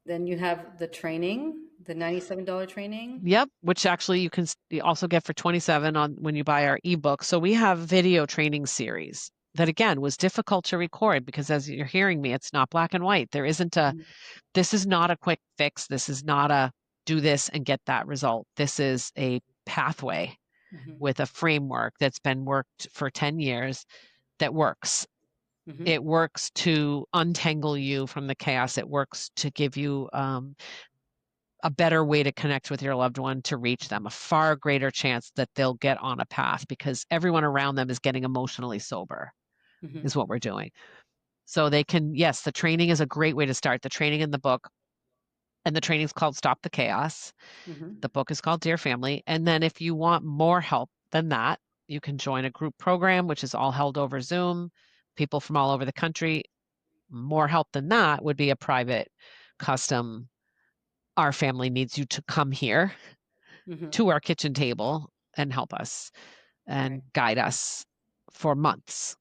Then you have the training, the $97 training. Yep, which actually you also get for 27 on when you buy our ebook. So we have video training series that again was difficult to record because as you're hearing me, it's not black and white. There isn't a Mhm. this is not a quick fix. This is not a do this and get that result. This is a pathway Mhm. with a framework that's been worked for 10 years that works. Mhm. It works to untangle you from the chaos. It works to give you a better way to connect with your loved one to reach them, a far greater chance that they'll get on a path because everyone around them is getting emotionally sober, Mhm. is what we're doing. So they can, yes, the training is a great way to start. The training in the book, and the training is called Stop the Chaos. Mhm. The book is called Dear Family. And then if you want more help than that, you can join a group program, which is all held over Zoom, people from all over the country. More help than that would be a private, custom, our family needs you to come here Mhm. to our kitchen table and help us Right. and guide us for months.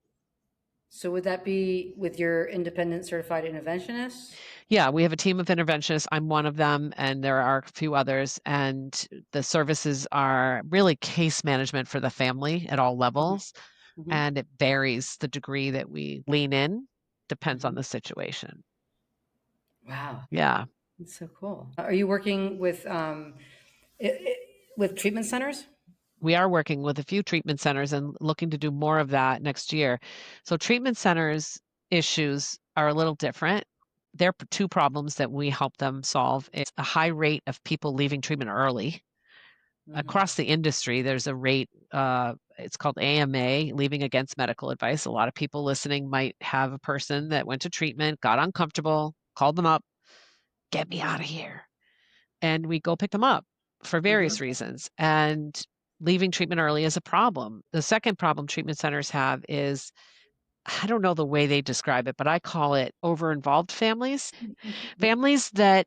So would that be with your independent certified interventionist? Yeah, we have a team of interventionists. I'm one of them, and there are a few others. And the services are really case management for the family at all Mhm. levels. Mhm. And it varies the degree that we lean in, depends on Mhm. the situation. Wow, Yeah. that's so cool. Are you working with with treatment centers? We are working with a few treatment centers and looking to do more of that next year. So, treatment centers issues are a little different. There are two problems that we help them solve. It's a high rate of people leaving treatment early. Mhm. Across the industry, there's a rate, it's called AMA, leaving against medical advice. A lot of people listening might have a person that went to treatment, got uncomfortable, called them up, get me out of here. And we go pick them up for various Mhm. reasons. And leaving treatment early is a problem. The second problem treatment centers have is I don't know the way they describe it, but I call it over-involved families. Families that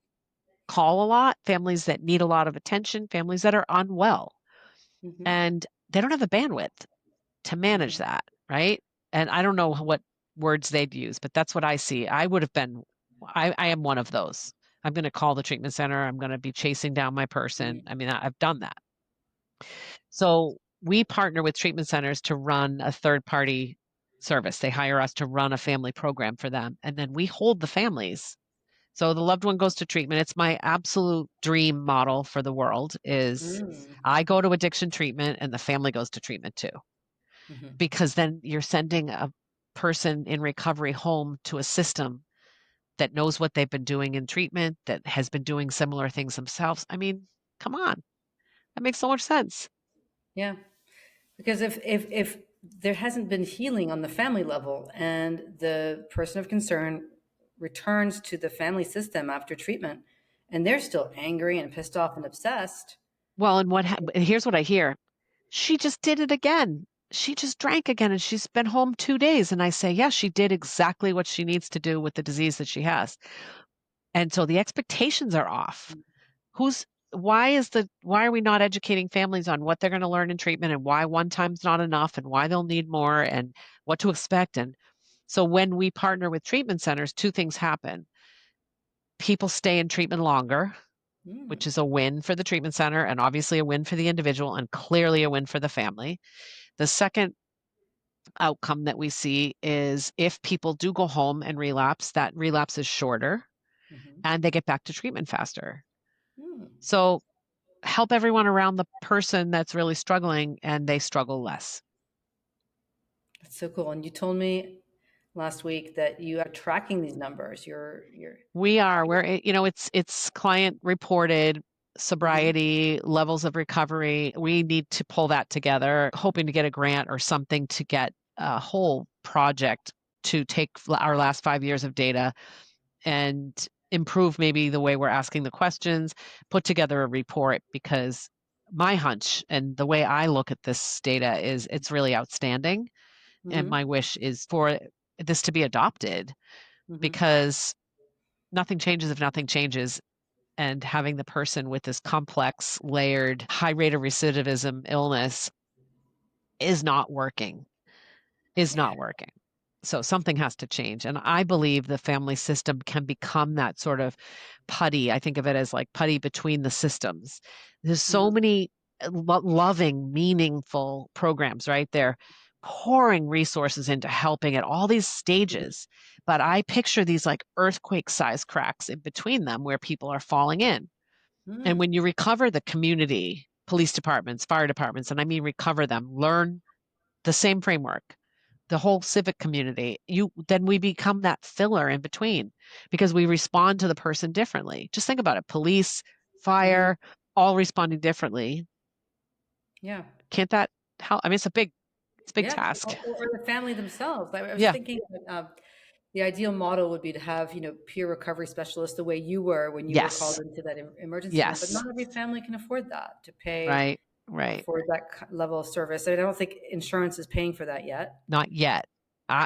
call a lot, families that need a lot of attention, families that are unwell, Mhm. and they don't have the bandwidth to manage Mhm. that, right? And I don't know what words they'd use, but that's what I see. I would have been I am one of those. I'm gonna call the treatment center, I'm gonna be chasing down my person. Mhm. I mean, I've done that. So, we partner with treatment centers to run a third-party service. They hire us to run a family program for them, and then we hold the families. So, the loved one goes to treatment. It's my absolute dream model for the world is Mm. I go to addiction treatment and the family goes to treatment too. Mhm. Because then you're sending a person in recovery home to a system that knows what they've been doing in treatment, that has been doing similar things themselves. I mean, come on. That makes so much sense. Yeah. Because if there hasn't been healing on the family level and the person of concern returns to the family system after treatment and they're still angry and pissed off and obsessed. Well, and here's what I hear. She just did it again. She just drank again and she's been home 2 days. And I say, yes, she did exactly what she needs to do with the disease that she has. And so the expectations are off. Who's why are we not educating families on what they're going to learn in treatment and why one time's not enough and why they'll need more and what to expect? And so when we partner with treatment centers, two things happen. People stay in treatment longer, which Mm. is a win for the treatment center and obviously a win for the individual and clearly a win for the family. The second outcome that we see is if people do go home and relapse, that relapse is shorter Mhm. and they get back to treatment faster. Mm. So help everyone around the person that's really struggling and they struggle less. That's so cool. And you told me last week that you are tracking these numbers. You're. It's client reported Mhm, sobriety, levels of recovery. We need to pull that together, hoping to get a grant or something to get a whole project to take our last 5 years of data and improve maybe the way we're asking the questions, put together a report, because my hunch and the way I look at this data is it's really outstanding. And mhm, my wish is for this to be adopted, mhm. because nothing changes if nothing changes. And having the person with this complex, layered, high rate of recidivism illness is not working, is Yeah. not working. So something has to change. And I believe the family system can become that sort of putty. I think of it as like putty between the systems. There's so Mhm, many loving, meaningful programs, right? They're pouring resources into helping at all these mhm, stages. But I picture these like earthquake sized cracks in between them where people are falling in. And mm, when you recover the community, police departments, fire departments, and I mean recover them, learn the same framework, the whole civic community, you then we become that filler in between because we respond to the person differently. Just think about it. Police, mhm. fire, all responding differently. Yeah. Can't that help? I mean, it's a big Yeah. task. Or the family themselves. I was Yeah. thinking that the ideal model would be to have, peer recovery specialists the way you were when you were called Yes. into that emergency room. But Yes. not every family can afford that to pay Right. Right. for that level of service. I mean, I don't think insurance is paying for that yet. Not yet.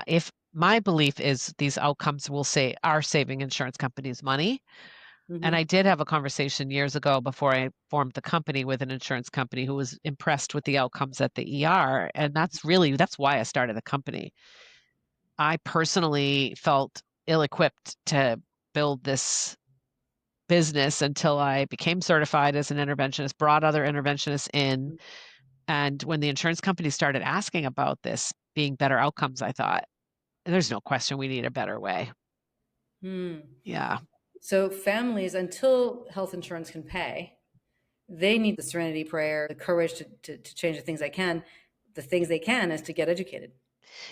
If my belief is these outcomes will say are saving insurance companies money. And I Hmm. did have a conversation years ago before I formed the company with an insurance company who was impressed with the outcomes at the ER. And that's why I started the company. I personally felt ill-equipped to build this business until I became certified as an interventionist, brought other interventionists in. And when the insurance company started asking about this being better outcomes, I thought, there's no question we need a better way. Hmm. Yeah. So families, until health insurance can pay, they need the serenity prayer, the courage to change the things they can. The things they can is to get educated.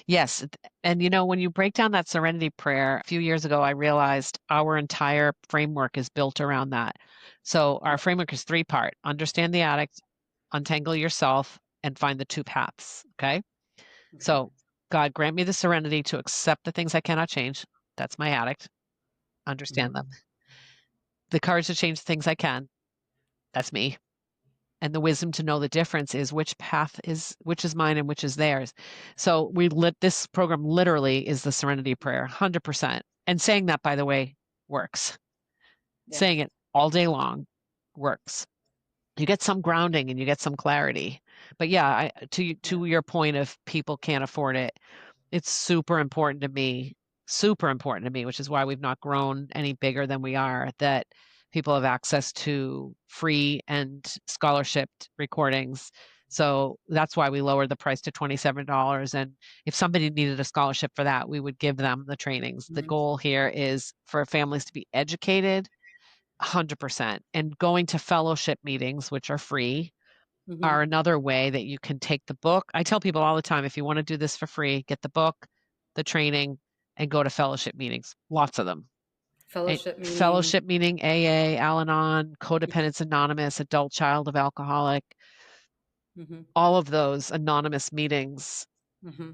Yes. And when you break down that serenity prayer, a few years ago, I realized our entire framework is built around that. So our framework is three-part: understand the addict, untangle yourself, and find the two paths. Okay. Okay. So, God, grant me the serenity to accept the things I cannot change. That's my addict. Understand them. Hmm. The courage to change the things I can. That's me. And the wisdom to know the difference is which is mine and which is theirs. So this program literally is the serenity prayer, 100%. And saying that, by the way, works. Yeah. Saying it all day long works. You get some grounding and you get some clarity. But yeah, Yeah. to your point of people can't afford it, it's super important to me, which is why we've not grown any bigger than we are, that people have access to free and scholarshiped recordings. So that's why we lowered the price to $27. And if somebody needed a scholarship for that, we would give them the trainings. The Hmm. goal here is for families to be educated 100%. And going to fellowship meetings, which are free, are Hmm. another way that you can take the book. I tell people all the time, if you want to do this for free, get the book, the training, and go to fellowship meetings. Lots of them. Fellowship meaning. Fellowship meeting, AA, Al-Anon, Codependence Anonymous, Adult Child of Alcoholic, Hmm. all of those anonymous meetings. Hmm.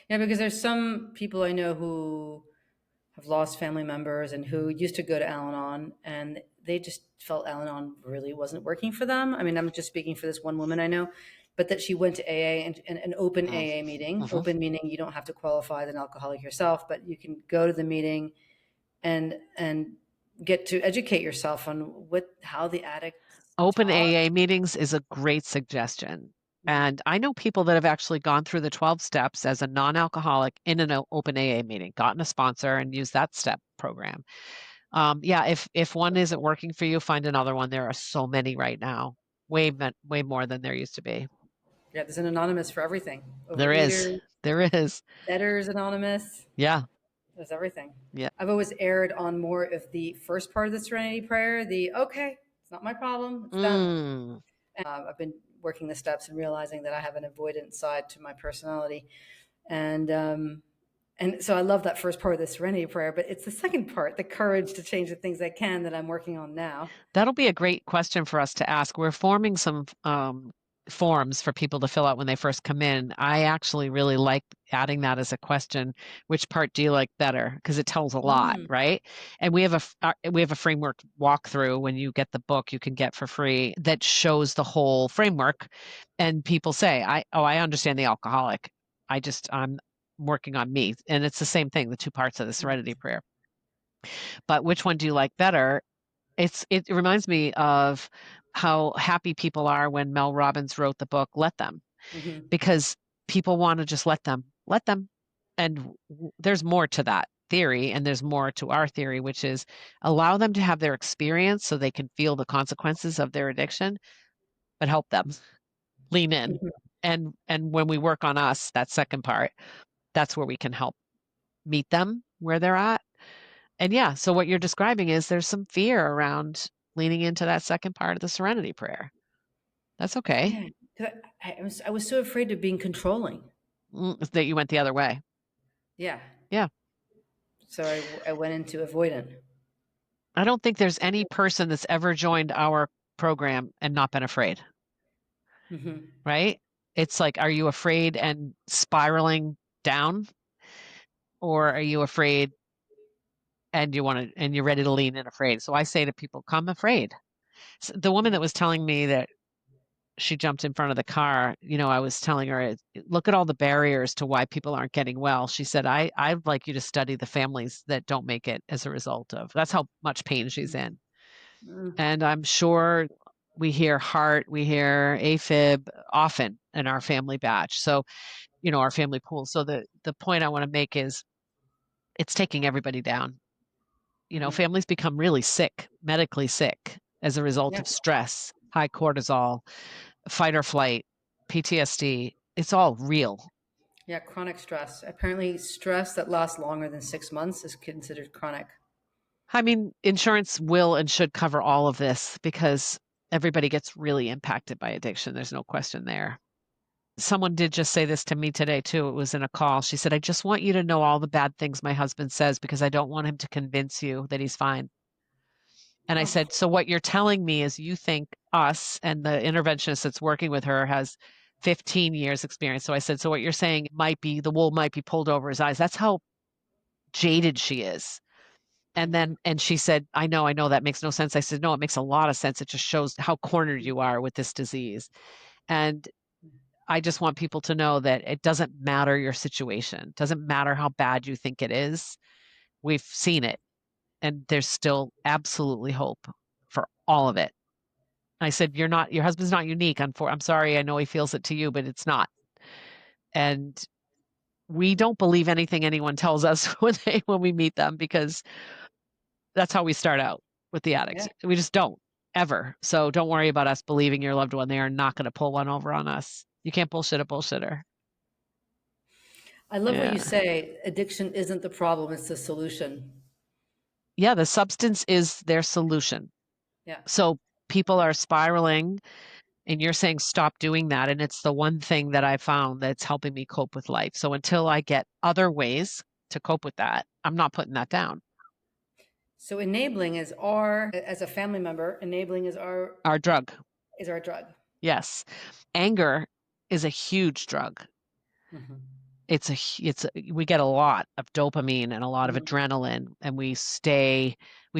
Yeah, because there's some people I know who have lost family members and who used to go to Al-Anon and they just felt Al-Anon really wasn't working for them. I mean, I'm just speaking for this one woman I know, but that she went to AA and an open Mm, AA meeting. mhm. Open meaning you don't have to qualify as an alcoholic yourself, but you can go to the meeting and get to educate yourself on how the addicts Open talk. AA meetings is a great suggestion. Mhm. And I know people that have actually gone through the 12 steps as a non-alcoholic in an open AA meeting, gotten a sponsor and used that step program. Yeah, if one isn't working for you, find another one. There are so many right now, way more than there used to be. Yeah, there's an anonymous for everything. There is, Overeaters, there is. debtors anonymous. Yeah, There's everything. yeah. I've always erred on more of the first part of the Serenity Prayer, the okay, It's not my problem. It's them. Mm. I've been working the steps and realizing that I have an avoidant side to my personality, and so I love that first part of the Serenity prayer. But it's the second part, the courage to change the things I can, that I'm working on now. That'll be a great question for us to ask. We're forming some forms for people to fill out when they first come in. I actually really like adding that as a question. Which part do you like better? Because it tells a lot, Mm, right? And we have a framework walkthrough when you get the book you can get for free that shows the whole framework. And people say, I understand the alcoholic. I'm working on me. And it's the same thing, the two parts of the Serenity prayer. But which one do you like better? It reminds me of how happy people are when Mel Robbins wrote the book Let Them, mm-hmm. because people want to just let them. And there's more to that theory, and there's more to our theory, which is allow them to have their experience so they can feel the consequences of their addiction, but help them lean in. Mm-hmm. And when we work on us, that second part, that's where we can help meet them where they're at. And yeah, so what you're describing is there's some fear around leaning into that second part of the Serenity prayer. That's okay. Yeah, 'cause I was so afraid of being controlling. That you went the other way. Yeah, Yeah. so I went into avoidant. I don't think there's any person that's ever joined our program and not been afraid, Mm-hmm. right? It's like, are you afraid and spiraling down, or are you afraid and you're ready to lean in afraid? So I say to people, come afraid. The woman that was telling me that she jumped in front of the car, I was telling her, look at all the barriers to why people aren't getting well. She said, I'd like you to study the families that don't make it as a result of. That's how much pain she's in. Mm-hmm. And I'm sure we hear heart, we hear AFib often in our family batch. So, our family pool. So the point I want to make is it's taking everybody down. Mm-hmm. Families become really sick, medically sick as a result Yeah, of stress, high cortisol, fight or flight, PTSD. It's all real. yeah, chronic stress. Apparently, stress that lasts longer than 6 months is considered chronic. I mean, insurance will and should cover all of this because everybody gets really impacted by addiction. There's no question there. Someone did just say this to me today, too. It was in a call. She said, I just want you to know all the bad things my husband says because I don't want him to convince you that he's fine. And I Oh, said, so what you're telling me is you think us and the interventionist that's working with her has 15 years experience. So I said, so what you're saying might be the wool might be pulled over his eyes. That's how jaded she is. mm-hmm. And she said, I know that makes no sense. I said, no, it makes a lot of sense. It just shows how cornered you are with this disease. And I just want people to know that it doesn't matter your situation. It doesn't matter how bad you think it is. We've seen it and there's still absolutely hope for all of it. I said, your husband's not unique. I'm sorry. I know he feels it to you, but it's not. And we don't believe anything anyone tells us when we meet them because that's how we start out with the addicts. Yeah. We just don't ever. So don't worry about us believing your loved one. They are not going to pull one over on us. You can't bullshit a bullshitter. I love what you Yeah. say. Addiction isn't the problem, it's the solution. Yeah. The substance is their solution. Yeah. So people are spiraling and you're saying stop doing that. And it's the one thing that I found that's helping me cope with life. So until I get other ways to cope with that, I'm not putting that down. So enabling as a family member, enabling Our drug. is our drug. Yes. Anger is a huge drug. Mm-hmm. We get a lot of dopamine and a lot of Mm-hmm. adrenaline, and we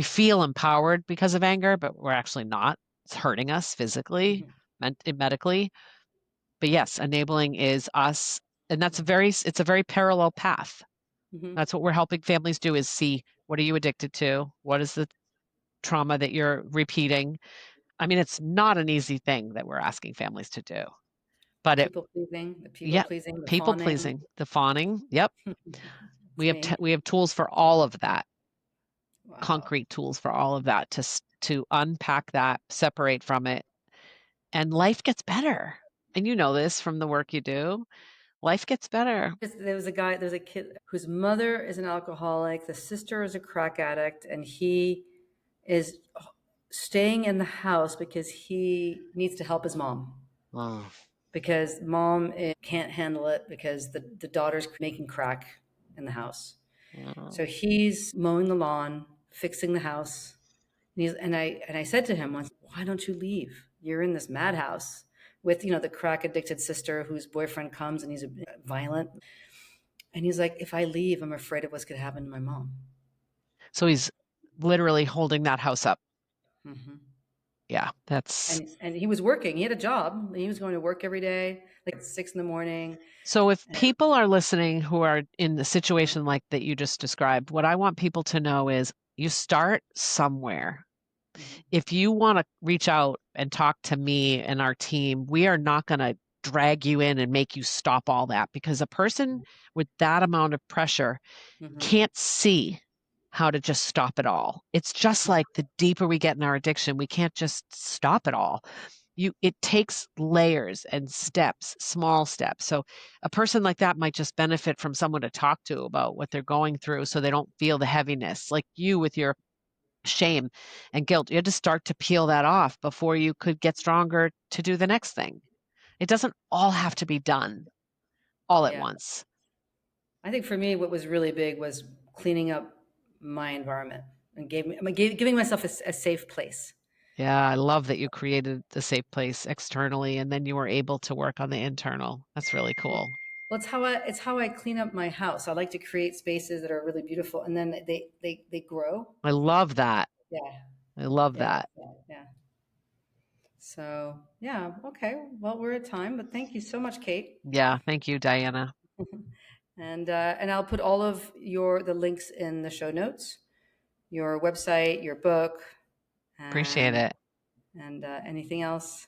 feel empowered because of anger, but we're actually not. It's hurting us physically, Mm-hmm. medically. But yes, enabling is us, and it's a very parallel path. Mm-hmm. That's what we're helping families do is see what are you addicted to? What is the trauma that you're repeating? I mean, it's not an easy thing that we're asking families to do, but The people yeah, pleasing, the people fawning. pleasing, the fawning. Yep. It's me. We have tools for all of that, Wow. concrete tools for all of that to unpack that, separate from it, and life gets better. And you know this from the work you do. Life gets better. There's a kid whose mother is an alcoholic, the sister is a crack addict, and he is staying in the house because he needs to help his mom. Oh, Because mom can't handle it because the daughter's making crack in the house. oh. So he's mowing the lawn, fixing the house. And I said to him once, why don't you leave? You're in this madhouse with, the crack addicted sister whose boyfriend comes and he's violent. And he's like, if I leave, I'm afraid of what's going to happen to my mom. So he's literally holding that house up. Hmm. Yeah, that's And he was working. He had a job. He was going to work every day, like at 6 in the morning. so if And, people are listening who are in the situation like that you just described, what I want people to know is you start somewhere. mhm, If you want to reach out and talk to me and our team, we are not going to drag you in and make you stop all that because a person with that amount of pressure mhm, can't see how to just stop it all. It's just mhm, like the deeper we get in our addiction, we can't just stop it all. It takes layers and steps, small steps. So a person like that might just benefit from someone to talk to about what they're going through so they don't feel the heaviness. Like you with your shame and guilt, you had to start to peel that off before you could get stronger to do the next thing. It doesn't all have to be done all at yeah. once. I think for me, what was really big was cleaning up my environment and giving myself a safe place. Yeah, I love that you created the safe place externally and then you were able to work on the internal. That's really cool. Well, it's how I clean up my house. I like to create spaces that are really beautiful, and then they grow. I love that. Yeah, I love yeah, that. yeah, yeah. So yeah, okay. Well, we're at time, but thank you so much, Kate. Yeah, thank you, Diana. And I'll put all of the links in the show notes, your website, your book, Appreciate and it. anything else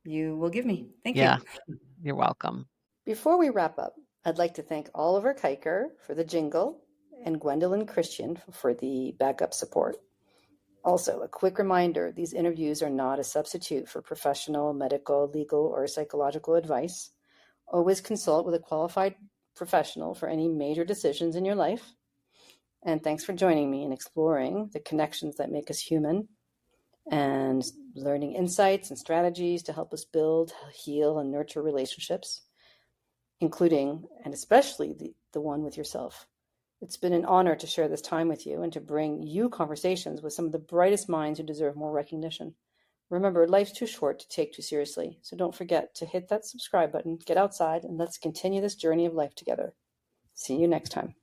you will give me. Thank Yeah, you. you're welcome. Before we wrap up, I'd like to thank Oliver Kiker for the jingle and Gwendolyn Christian for the backup support. Also, a quick reminder, these interviews are not a substitute for professional, medical, legal, or psychological advice. Always consult with a qualified professional for any major decisions in your life. And thanks for joining me in exploring the connections that make us human and learning insights and strategies to help us build, heal, and nurture relationships, including and especially the one with yourself. It's been an honor to share this time with you and to bring you conversations with some of the brightest minds who deserve more recognition. Remember, life's too short to take too seriously, so don't forget to hit that subscribe button, get outside, and let's continue this journey of life together. See you next time.